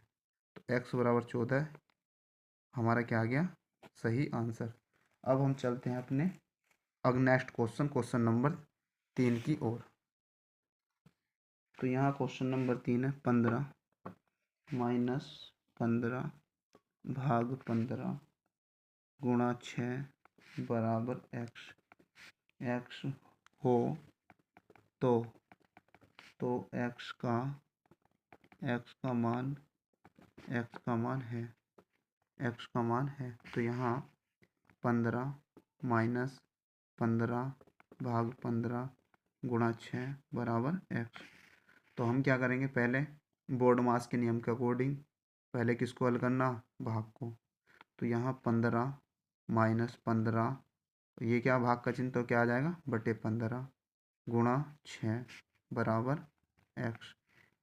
तो x बराबर 14 हमारा क्या आ गया, सही आंसर। अब हम चलते हैं अपने नेक्स्ट क्वेश्चन, क्वेश्चन नंबर 3 की ओर। तो यहाँ क्वेश्चन नंबर 3 है, 15 माइनस 15 भाग 15 गुणा 6 बराबर x हो तो x का मान है, तो यहाँ 15 माइनस 15 भाग 15 गुणा 6 बराबर x। तो हम क्या करेंगे, पहले बोर्ड मास के नियम के अकॉर्डिंग पहले किसको हल करना, भाग को। तो यहाँ 15 माइनस 15, ये क्या भाग का चिन्ह, तो क्या आ जाएगा बटे 15 गुणा 6 बराबर x।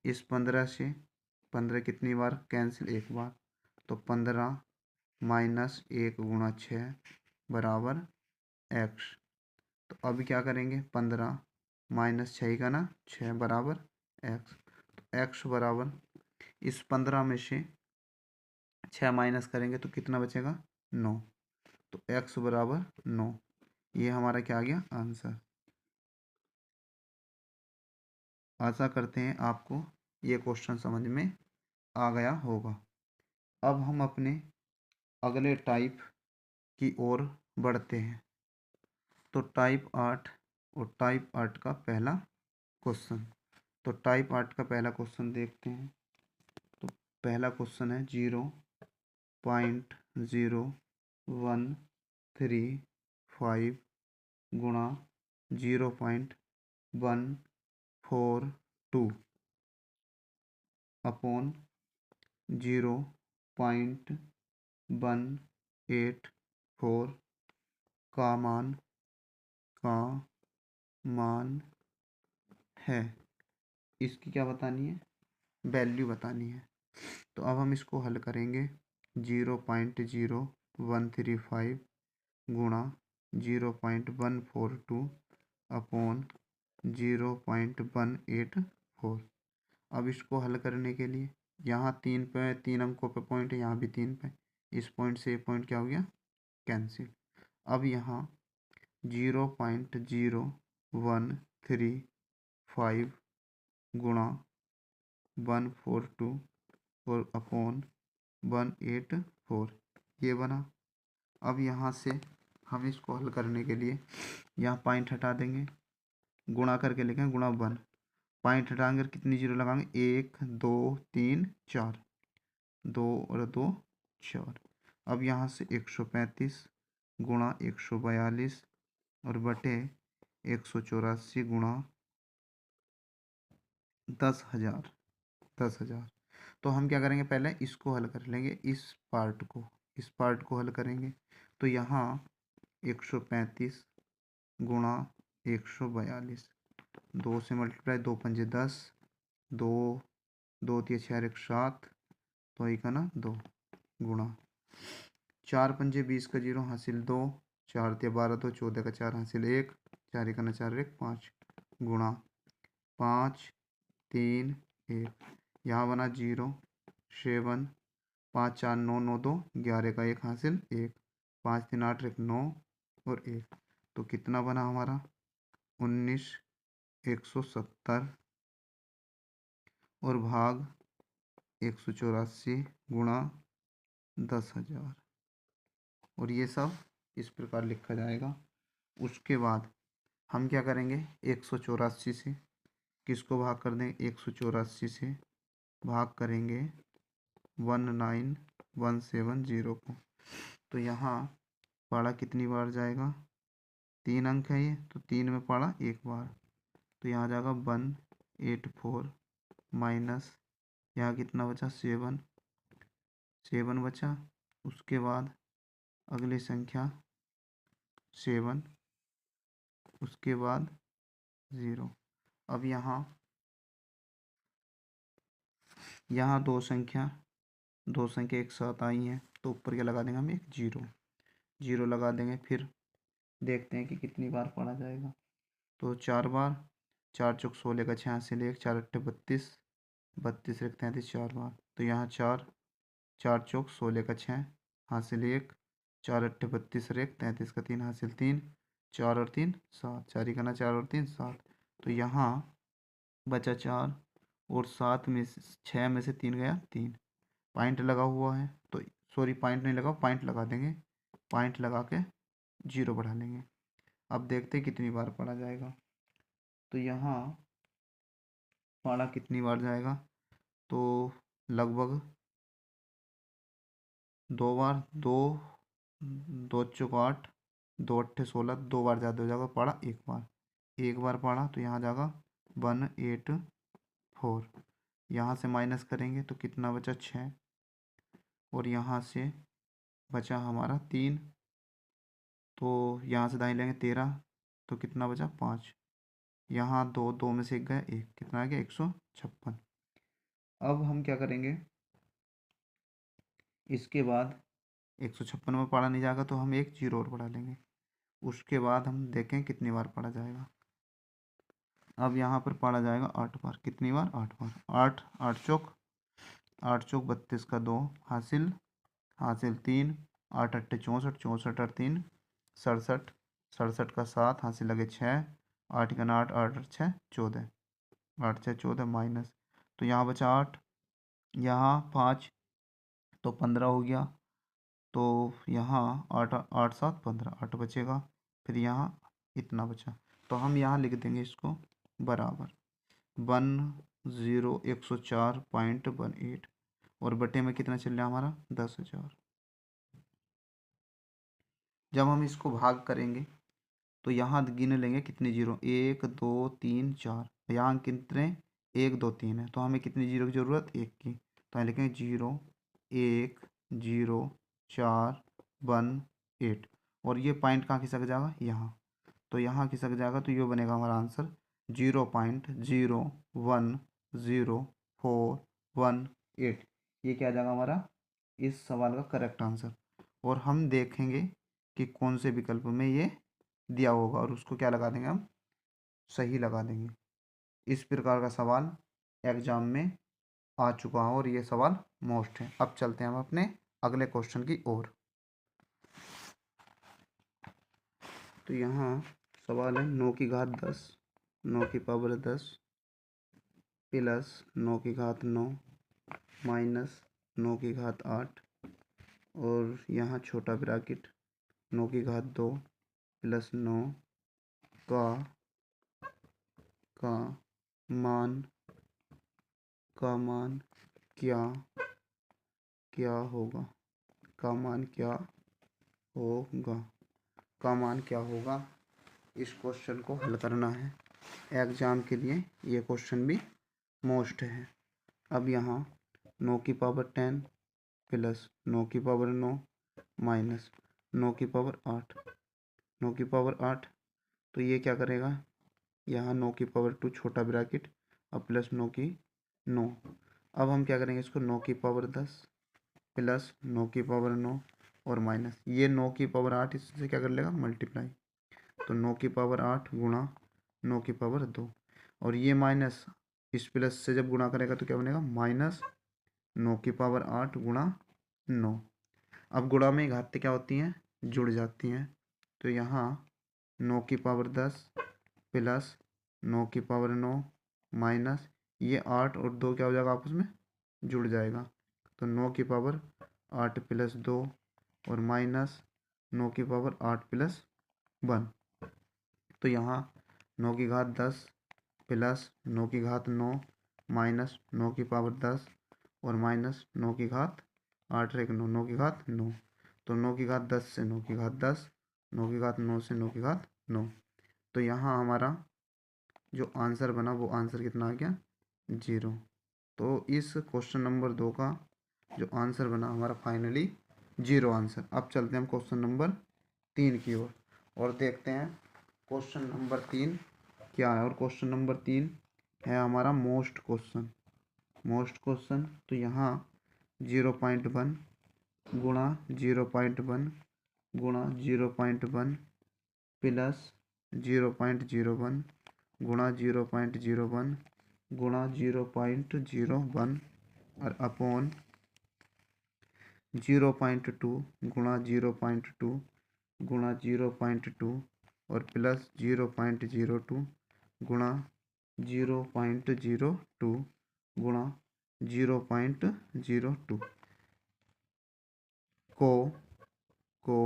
इस 15 से 15 कितनी बार कैंसिल, एक बार। तो 15 माइनस 1 गुणा 6 बराबर x। तो अभी क्या करेंगे, 15 माइनस 6 का ना 6 बराबर x। तो x बराबर इस 15 में से 6 माइनस करेंगे तो कितना बचेगा, 9। तो x बराबर 9। ये हमारा क्या आ गया आंसर। आशा करते हैं आपको ये क्वेश्चन समझ में आ गया होगा। अब हम अपने अगले टाइप की ओर बढ़ते हैं। तो टाइप 8 और टाइप 8 का पहला क्वेश्चन। तो टाइप 8 का पहला क्वेश्चन देखते हैं। तो पहला क्वेश्चन है 0.0135 गुणा 0.142 अपॉन 0.184 का मान है। इसकी क्या बतानी है, वैल्यू बतानी है। तो अब हम इसको हल करेंगे। 0.0135 गुणा 0.142 अपॉन 0.184। अब इसको हल करने के लिए यहाँ 3 पे 3 अंकों पे पॉइंट है, यहाँ भी 3 पे। इस पॉइंट से ये पॉइंट क्या हो गया, कैंसिल। अब यहाँ 0.0135 गुणा 142 और अपॉन 184 ये बना। अब यहाँ से हम इसको हल करने के लिए यहाँ पॉइंट हटा देंगे, गुणा करके लिखेंगे गुणा 1। पॉइंट हटाएंगे कितनी जीरो लगाएंगे, 1 2 3 4, 2 और 2 4। अब यहाँ से 135 गुणा 142 और बटे 184 गुणा 10,000। तो हम क्या करेंगे, पहले इसको हल कर लेंगे, इस पार्ट को हल करेंगे। तो यहाँ 135 गुणा 142, 2 से मल्टीप्लाई, 2 पंजे 10, 2 2 3 4 1 7, तो एक ना 2 गुणा 4 पंजे 20 का 0 हासिल 2, 4 3 12 2 14 का 4 हासिल 1, 4 1 ना 4 1 5 गुणा 5 3 1। यहाँ बना 0 7, 5 4 9 9 2 11 का 1 हासिल 1, 5 3 8 1 9 और 1। तो कितना बना हमारा 19,170 और भाग 184 गुणा 10,000। और ये सब इस प्रकार लिखा जाएगा। उसके बाद हम क्या करेंगे, 184 से किसको भाग कर देंगे, 184 से भाग करेंगे 19170 को। तो यहाँ पढ़ा कितनी बार जाएगा, 3 अंक है ये, तो 3 में पढ़ा एक बार। तो यहाँ जाएगा 184 माइनस यहाँ कितना बचा, 7 बचा। उसके बाद अगली संख्या 7, उसके बाद 0। अब यहाँ दो संख्या एक साथ आई हैं, तो ऊपर क्या लगा देंगे हम, एक जीरो लगा देंगे। फिर देखते हैं कि कितनी बार पढ़ा जाएगा। तो 4 बार, 4 चौक 16 का 6 हासिल 1, 4 अट्ठे 32, 32 एक 33 4 बार। तो यहाँ 4 चौक 16 का 6 हासिल 1, 4 अट्ठे 32 और 1 33 का 3 हासिल 3, 4 और 3 7, 4 ही करना 4 और 3 7। तो यहाँ बचा 4 और 7 में से 6 में से 3 गया 3। पॉइंट लगा हुआ है, तो सॉरी पॉइंट नहीं लगा, पॉइंट लगा देंगे। पॉइंट लगा के 0 बढ़ा लेंगे। अब देखते हैं कितनी बार पढ़ा जाएगा। तो यहाँ पढ़ा कितनी बार जाएगा, तो लगभग 2 बार। 2 2 चौक 8, 2 अट्ठे 16, 2 बार ज़्यादा हो जाएगा, पढ़ा एक बार। एक बार पढ़ा तो यहाँ जाएगा 184। यहाँ से माइनस करेंगे तो कितना बचा 6, और यहाँ से बचा हमारा 3, तो यहाँ से दाएं लेंगे 13, तो कितना बचा 5। यहाँ दो, दो में से एक गया, एक, कितना आ गया 156। अब हम क्या करेंगे, इसके बाद 156 में पढ़ा नहीं जाएगा तो हम एक जीरो और बढ़ा लेंगे। उसके बाद हम देखें कितनी बार पढ़ा जाएगा। अब यहाँ पर पढ़ा जाएगा 8 बार। कितनी बार? 8 बार। 8 8 चौक 8 चौक 32 का 2 हासिल, हासिल 3, 8 अट्ठे 64, 64 और 3 67, 67 का 7 हासिल लगे 6, 8 का 8, 8 और 6 14, 8 6 14 माइनस, तो यहाँ बचा 8, यहाँ 5 तो 15 हो गया, तो यहाँ 8 8 7 15, 8 बचेगा, फिर यहाँ इतना बचा, तो हम यहाँ लिख देंगे इसको बराबर 104.18, और बटे में कितना चल रहा है हमारा 10,000। जब हम इसको भाग करेंगे तो यहाँ गिन लेंगे कितने जीरो, 1 2 3 4, यहाँ कितने 1 2 3 है, तो हमें कितनी जीरो की ज़रूरत, एक की, तो यहाँ लिखेंगे 0 1 0 4 1 8, और ये पॉइंट कहाँ खिसक जाएगा, यहाँ, तो यहाँ खिसक जाएगा, तो ये बनेगा हमारा आंसर 0.0100418। ये क्या आ जाएगा हमारा इस सवाल का करेक्ट आंसर। और हम देखेंगे कि कौन से विकल्प में ये दिया होगा और उसको क्या लगा देंगे, हम सही लगा देंगे। इस प्रकार का सवाल एग्जाम में आ चुका है और ये सवाल मोस्ट है। अब चलते हैं हम अपने अगले क्वेश्चन की ओर। तो यहाँ सवाल है 9 की घात 10, 9 की पावर 10 प्लस 9 की घात 9 माइनस 9 की घात 8, और यहाँ छोटा ब्रैकेट 9 की घात 2 प्लस 9 का मान क्या क्या होगा, का मान क्या होगा, का मान क्या होगा। इस क्वेश्चन को हल करना है एग्जाम के लिए, ये क्वेश्चन भी मोस्ट है। अब यहाँ 9 की पावर 10 प्लस 9 की पावर 9 माइनस 9 की पावर 8, 9 की पावर 8, तो ये क्या करेगा, यहाँ 9 की पावर 2 छोटा ब्रैकेट और प्लस 9 की 9। अब हम क्या करेंगे, इसको 9 की पावर 10 प्लस 9 की पावर 9 और माइनस ये 9 की पावर 8, इससे क्या कर लेगा मल्टीप्लाई, तो 9 की पावर 8 गुणा 9 की पावर 2, और ये माइनस इस प्लस से जब गुणा करेगा तो क्या बनेगा माइनस 9 की पावर 8 गुणा 9। अब गुणा में घातें क्या होती हैं, जुड़ जाती हैं, तो यहाँ 9 की पावर 10 प्लस 9 की पावर 9 माइनस ये 8 और 2 क्या हो जाएगा आपस में जुड़ जाएगा, तो 9 की पावर 8 प्लस 2 और माइनस 9 की पावर 8 प्लस 1, तो यहाँ 9 की घात 10 प्लस 9 की घात 9 माइनस 9 की पावर 10 और माइनस 9 की घात 8 एक 9, 9 की घात 9, तो 9 की घात 10 से 9 की घात 10, 9 की घात 9 से 9 की घात 9, तो यहाँ हमारा जो आंसर बना वो आंसर कितना आ गया 0। तो इस क्वेश्चन नंबर 2 का जो आंसर बना हमारा फाइनली 0 आंसर। अब चलते हैं हम क्वेश्चन नंबर 3 की ओर और देखते हैं क्वेश्चन नंबर 3 क्या है। और क्वेश्चन नंबर 3 है हमारा मोस्ट क्वेश्चन। मोस्ट क्वेश्चन तो यहाँ 0.1 गुणा 0.1 गुणा 0.1 प्लस 0.01 गुणा 0.01 गुणा 0.01 और अपॉन 0.2 गुणा 0.2 गुणा 0.2 और प्लस 0.02 गुणा 0.02 गुणा 0.02 को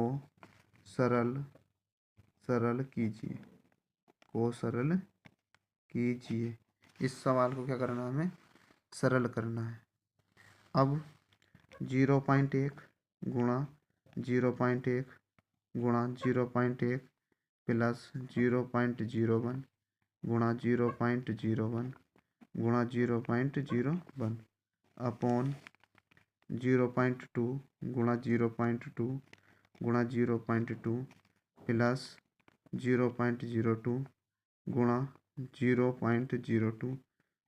सरल कीजिए, को सरल कीजिए। इस सवाल को क्या करना है, हमें सरल करना है। अब 0.1 गुणा 0.1 गुणा 0.1 प्लस 0.01 गुणा 0.01 गुणा 0.01 अपॉन 0.2 गुणा 0.2 गुणा 0.2 प्लस 0.02 गुणा 0.02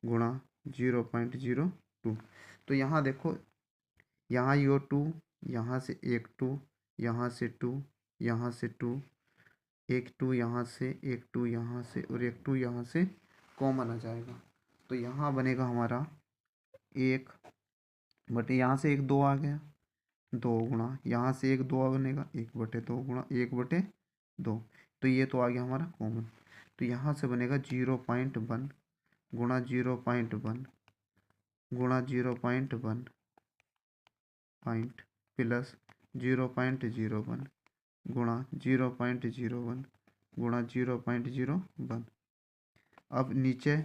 गुणा 0.02। तो यहाँ देखो, यहाँ यो 2, यहाँ से एक 2, यहाँ से 2, यहाँ से 2, एक 2 यहाँ से, एक 2 यहाँ से और एक 2 यहाँ से कॉमन आ जाएगा। तो यहाँ बनेगा हमारा 1 बटे, यहाँ से एक 2 आ गया, 2 गुणा यहाँ से एक 2 बनेगा, 1/2 गुणा 1/2। तो ये तो आ गया हमारा कॉमन। तो यहाँ से बनेगा 0.1 गुणा 0.1 गुणा 0.1 पॉइंट प्लस 0.01 गुणा 0.01 गुणा 0.01। अब नीचे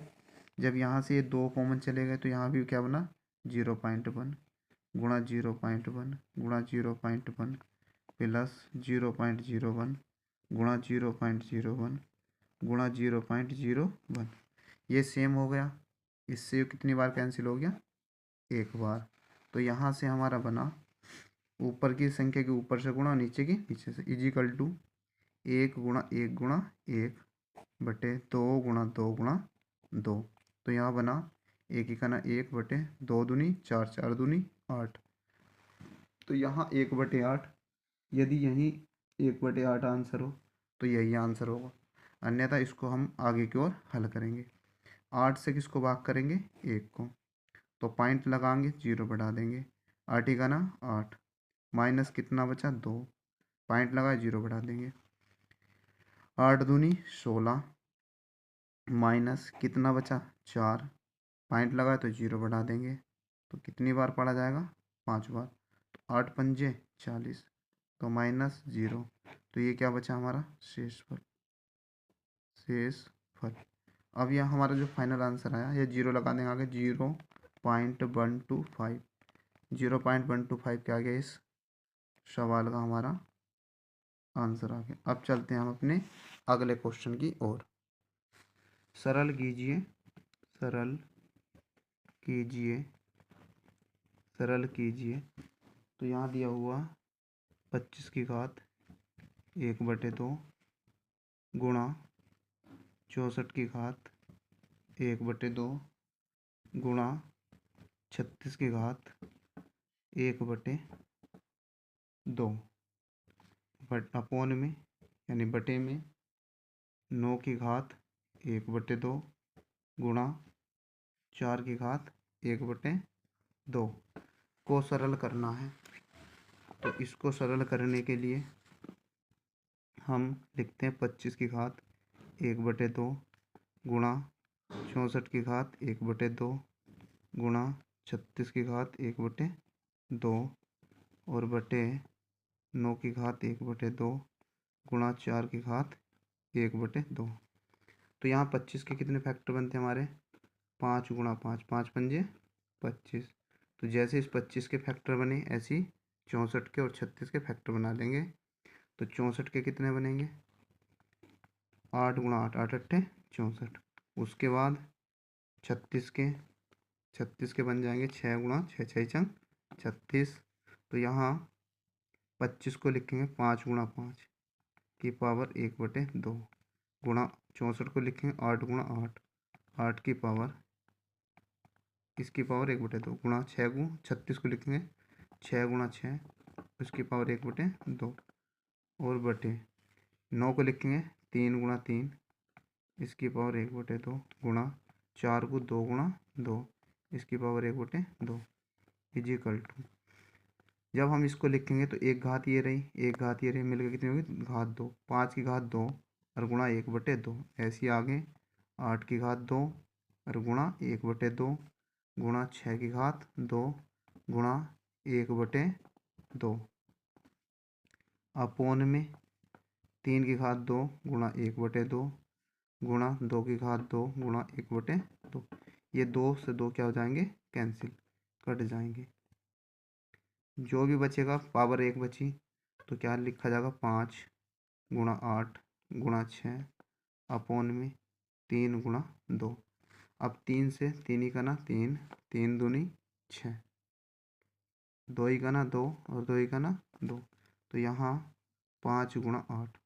जब यहाँ से ये 2 कॉमन चले गए तो यहाँ भी क्या बना, 0.1 गुणा 0.1 गुणा 0.1 प्लस 0.01 गुणा 0.01 गुणा 0.01। ये सेम हो गया, इससे कितनी बार कैंसिल हो गया, एक बार। तो यहाँ से हमारा बना ऊपर की संख्या के ऊपर से गुणा, नीचे की नीचे से, इजिकल टू 1 गुणा 1 गुणा 1/2 गुणा 2 गुणा 2। तो यहाँ बना 1 ही खाना 1/2 दूनी 4, 4 दूनी 8। तो यहाँ 1/8, यदि यही 1/8 आंसर हो तो यही आंसर होगा, अन्यथा इसको हम आगे की ओर हल करेंगे। 8 से किसको भाग करेंगे, 1 को, तो पॉइंट लगाएंगे, 0 बढ़ा देंगे, 8 ही का ना 8 माइनस कितना बचा 2, पॉइंट लगाए 0 बढ़ा देंगे, 8 दूनी 16 माइनस कितना बचा 4, पॉइंट लगाए तो 0 बढ़ा देंगे, तो कितनी बार पढ़ा जाएगा, 5 बार। तो 8 पंजे 40, तो माइनस 0। तो ये क्या बचा हमारा शेषफल, शेषफल। अब यह हमारा जो फाइनल आंसर आया, ये 0 लगा देंगे आगे, 0.125 0.125 क्या आ गया इस सवाल का हमारा आंसर आ गया। अब चलते हैं हम अपने अगले क्वेश्चन की ओर। सरल कीजिए, सरल कीजिए, सरल कीजिए। तो यहाँ दिया हुआ 25 की घात 1/2 गुणा 64 की घात 1/2 गुणा 36 की घात 1/2 बट अपॉन में यानी बटे में 9 की घात 1/2 गुणा 4 की घात 1/2 को सरल करना है। तो इसको सरल करने के लिए हम लिखते हैं 25 की घात 1/2 गुणा 64 की घात 1/2 गुणा 36 की घात 1/2 और बटे 9 की घात 1/2 गुणा 4 की घात 1/2। तो यहाँ 25 के कितने फैक्टर बनते हैं हमारे, 5 गुणा 5, 5 पंजे 25। तो जैसे इस 25 के फैक्टर बने ऐसे ही 64 के और 36 के फैक्टर बना लेंगे। तो 64 के कितने बनेंगे, 8 गुणा 8, 8 अट्ठे 64। उसके बाद 36 के बन जाएंगे 6 गुणा 6, 6 छंग 36। तो यहाँ 25 को लिखेंगे 5 गुणा 5 की पावर 1/2 गुणा 64 को लिखेंगे 8 गुणा 8, 8 की पावर इसकी पावर 1/2 गुणा 6 गुण 36 को लिखेंगे 6 गुणा 6 उसकी पावर 1/2 और बटे 9 को लिखेंगे 3 गुणा 3 इसकी पावर 1/2 गुणा 4 को 2 गुणा 2 इसकी पावर 1/2 इजिकल टू। जब हम इसको लिखेंगे तो एक घात ये रही, एक घात ये रही, मिलकर कितनी होगी घात 2, 5 की घात 2 और गुणा 1/2 ऐसी आगे 8 की घात 2 और गुणा 1/2 गुणा 6 की घात 2 गुणा 1/2 अपोन में 3 की घात 2 गुणा 1/2 गुणा 2 की घात 2 गुणा 1/2। ये 2 से 2 क्या हो जाएंगे, कैंसिल कट जाएंगे। जो भी बचेगा पावर 1 बची तो क्या लिखा जाएगा 5 गुणा 8 गुणा 6 अपोन में 3 गुणा 2। अब 3 से 3 ही करना 3, 3 दूनी 6, 2 ही करना 2 और 2 ही करना 2। तो यहाँ 5 गुणा 8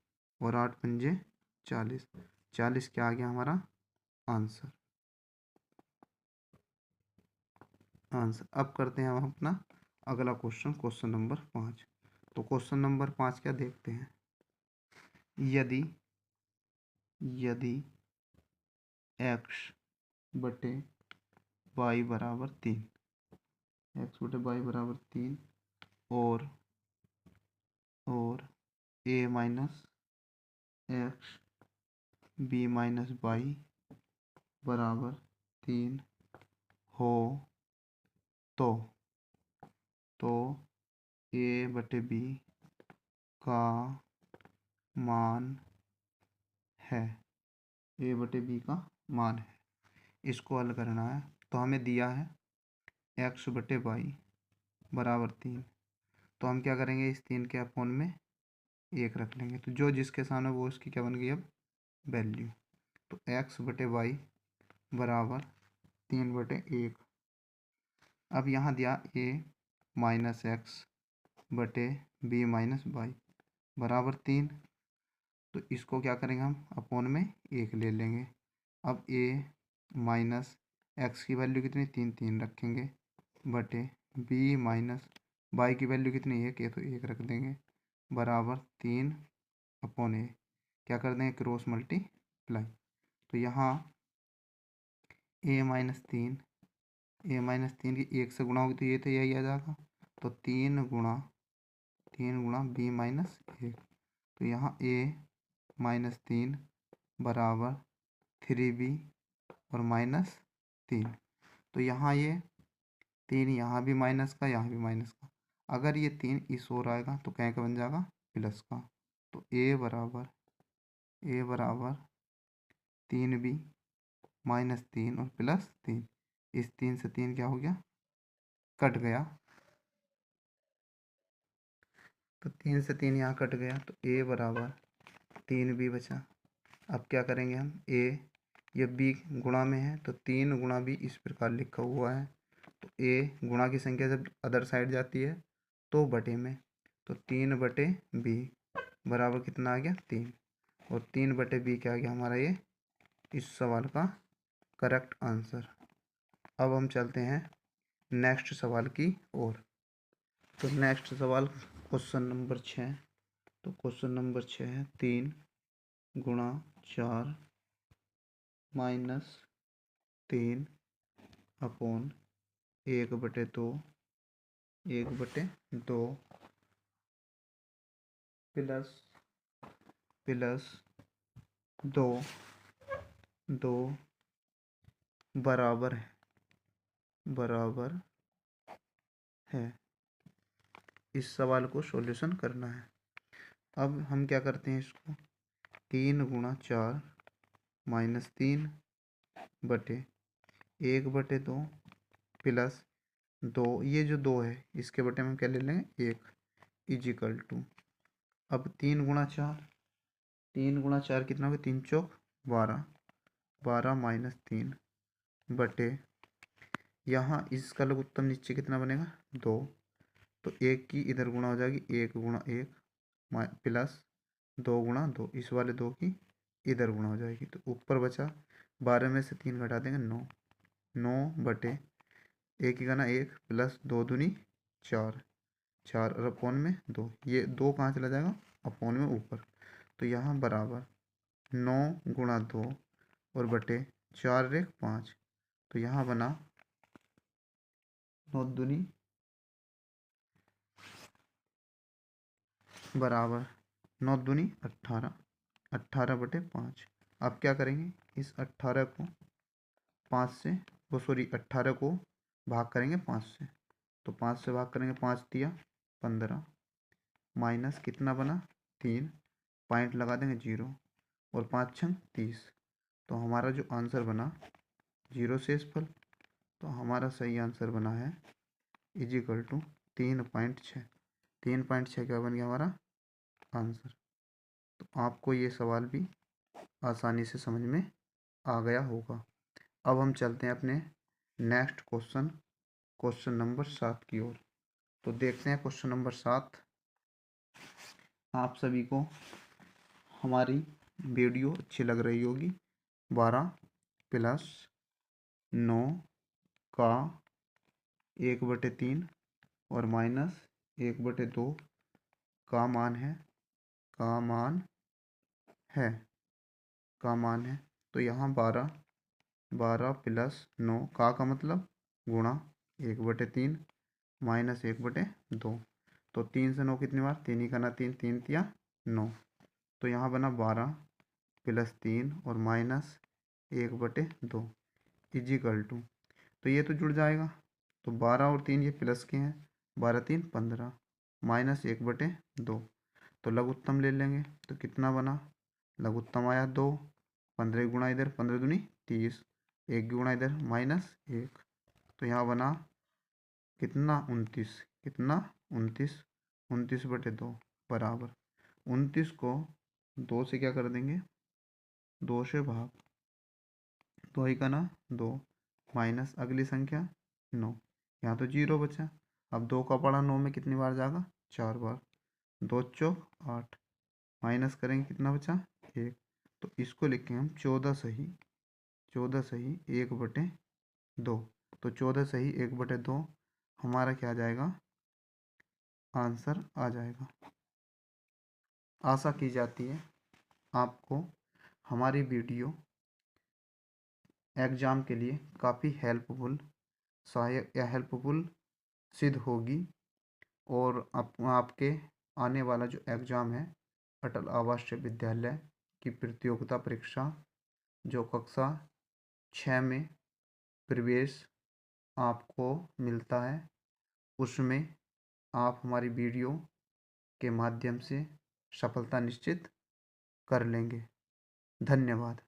और 8 पंजे 40, 40 क्या आ गया हमारा आंसर। अब करते हैं हम अपना अगला क्वेश्चन, क्वेश्चन नंबर 5। तो क्वेश्चन नंबर 5 क्या देखते हैं। यदि x बटे y बराबर 3, x बटे y बराबर 3 और a minus X b minus Y बराबर 3 हो तो a बटे b का मान है, a बटे b का मान है। इसको हल करना है। तो हमें दिया है x बटे वाई बराबर 3, तो हम क्या करेंगे, इस 3 के अपोन में 1 रख लेंगे। तो जो जिसके सामने वो उसकी क्या बन गई अब वैल्यू। तो x बटे वाई बराबर 3 बटे 1। अब यहाँ दिया a माइनस एक्स बटे b माइनस वाई बराबर 3, तो इसको क्या करेंगे हम अपोन में 1 ले लेंगे। अब a माइनस एक्स की वैल्यू कितनी 3, 3 रखेंगे बटे b माइनस वाई की वैल्यू कितनी 1 है, तो 1 रख देंगे बराबर 3 अपोन ए। क्या कर देंगे क्रॉस मल्टीप्लाई। तो यहाँ a माइनस 3 की 1 से गुणा होगी तो ये तो यही आ जाएगा। तो 3 गुणा b माइनस 1। तो यहाँ a माइनस 3 बराबर 3b और माइनस 3। तो यहाँ ये 3 यहाँ भी माइनस का, यहाँ भी माइनस का। अगर ये 3 इस ओर आएगा तो क्या का बन जाएगा प्लस का। तो a बराबर 3b माइनस 3 और प्लस 3। इस 3 से 3 क्या हो गया कट गया। तो 3 से 3 यहाँ कट गया। तो a बराबर 3b बचा। अब क्या करेंगे हम a, ये b गुणा में है तो 3 गुणा b इस प्रकार लिखा हुआ है। तो a गुणा की संख्या जब अदर साइड जाती है तो बटे में, तो 3 बटे b बराबर कितना आ गया 3, और 3 बटे b क्या आ गया हमारा ये इस सवाल का करेक्ट आंसर। अब हम चलते हैं नेक्स्ट सवाल की ओर। तो नेक्स्ट सवाल क्वेश्चन नंबर 6। तो क्वेश्चन नंबर 6 है 3 गुणा 4 माइनस 3 अपोन 1 बटे 2 प्लस 2 बराबर है। इस सवाल को सॉल्यूशन करना है। अब हम क्या करते हैं, इसको 3 गुणा 4 माइनस 3 बटे 1 बटे 2 प्लस 2, ये जो 2 है इसके बटे में क्या ले लेंगे 1 इजिकल टू। अब 3 गुणा 4 कितना होगा 3 चौक 12 माइनस 3 बटे, यहाँ इसका लघुत्तम नीचे कितना बनेगा 2, तो 1 की इधर गुणा हो जाएगी 1 गुणा 1 प्लस 2 गुणा 2, इस वाले 2 की इधर गुणा हो जाएगी। तो ऊपर बचा 12 में से 3 घटा देंगे 9 बटे 1 की गना 1 प्लस 2 दूनी 4 और अपोन में 2, ये 2 कहाँ चला जाएगा अपोन में ऊपर। तो यहाँ बराबर 9 गुणा 2 और बटे 4 रे 5। तो यहाँ बना 9 दूनी बराबर 9 दूनी 18 बटे 5। अब क्या करेंगे इस 18 को 5 से, वो सॉरी 18 को भाग करेंगे 5 से। तो 5 से भाग करेंगे 5 दिया 15 माइनस कितना बना 3, पॉइंट लगा देंगे 0 और 5 छंग 30। तो हमारा जो आंसर बना 0 शेषफल। तो हमारा सही आंसर बना है इजिकल टू 3.6। 3.6 क्या बन गया हमारा आंसर। तो आपको ये सवाल भी आसानी से समझ में आ गया होगा। अब हम चलते हैं अपने नेक्स्ट क्वेश्चन नंबर 7 की ओर। तो देखते हैं क्वेश्चन नंबर 7। आप सभी को हमारी वीडियो अच्छी लग रही होगी। 12 प्लस 9 का 1/3 और माइनस 1/2 का मान है का मान है का मान है। तो यहाँ 12 प्लस 9 का मतलब गुणा 1/3 माइनस 1/2। तो 3 से 9 कितनी बार, 3 ही करना, 3 3 तिया 9। तो यहाँ बना 12 प्लस 3 और माइनस 1/2 इजिकल टू, तो ये तो जुड़ जाएगा। तो 12 और 3 ये प्लस के हैं, 12 3 15 माइनस 1/2। तो लघुत्तम ले लेंगे तो कितना बना, लघुत्तम आया 2, 15 गुणा इधर 15 दूनी 30, 1 गुणा इधर माइनस 1। तो यहाँ बना कितना 29, कितना 29, 29/2 बराबर 29 को 2 से क्या कर देंगे, 2 से भाग, 2 ही का ना 2 माइनस अगली संख्या 9। यहाँ तो 0 बचा। अब 2 का पड़ा 9 में कितनी बार जाएगा, 4 बार, 2 चौक 8 माइनस करेंगे कितना बचा 1। तो इसको लिखेंगे हम 14 सही 1/2। तो 14 सही 1/2 हमारा क्या आ जाएगा, आंसर आ जाएगा। आशा की जाती है आपको हमारी वीडियो एग्ज़ाम के लिए काफ़ी सहायक या हेल्पफुल सिद्ध होगी। और आपके आने वाला जो एग्ज़ाम है अटल आवासीय विद्यालय की प्रतियोगिता परीक्षा जो कक्षा 6 में प्रवेश आपको मिलता है, उसमें आप हमारी वीडियो के माध्यम से सफलता निश्चित कर लेंगे। धन्यवाद।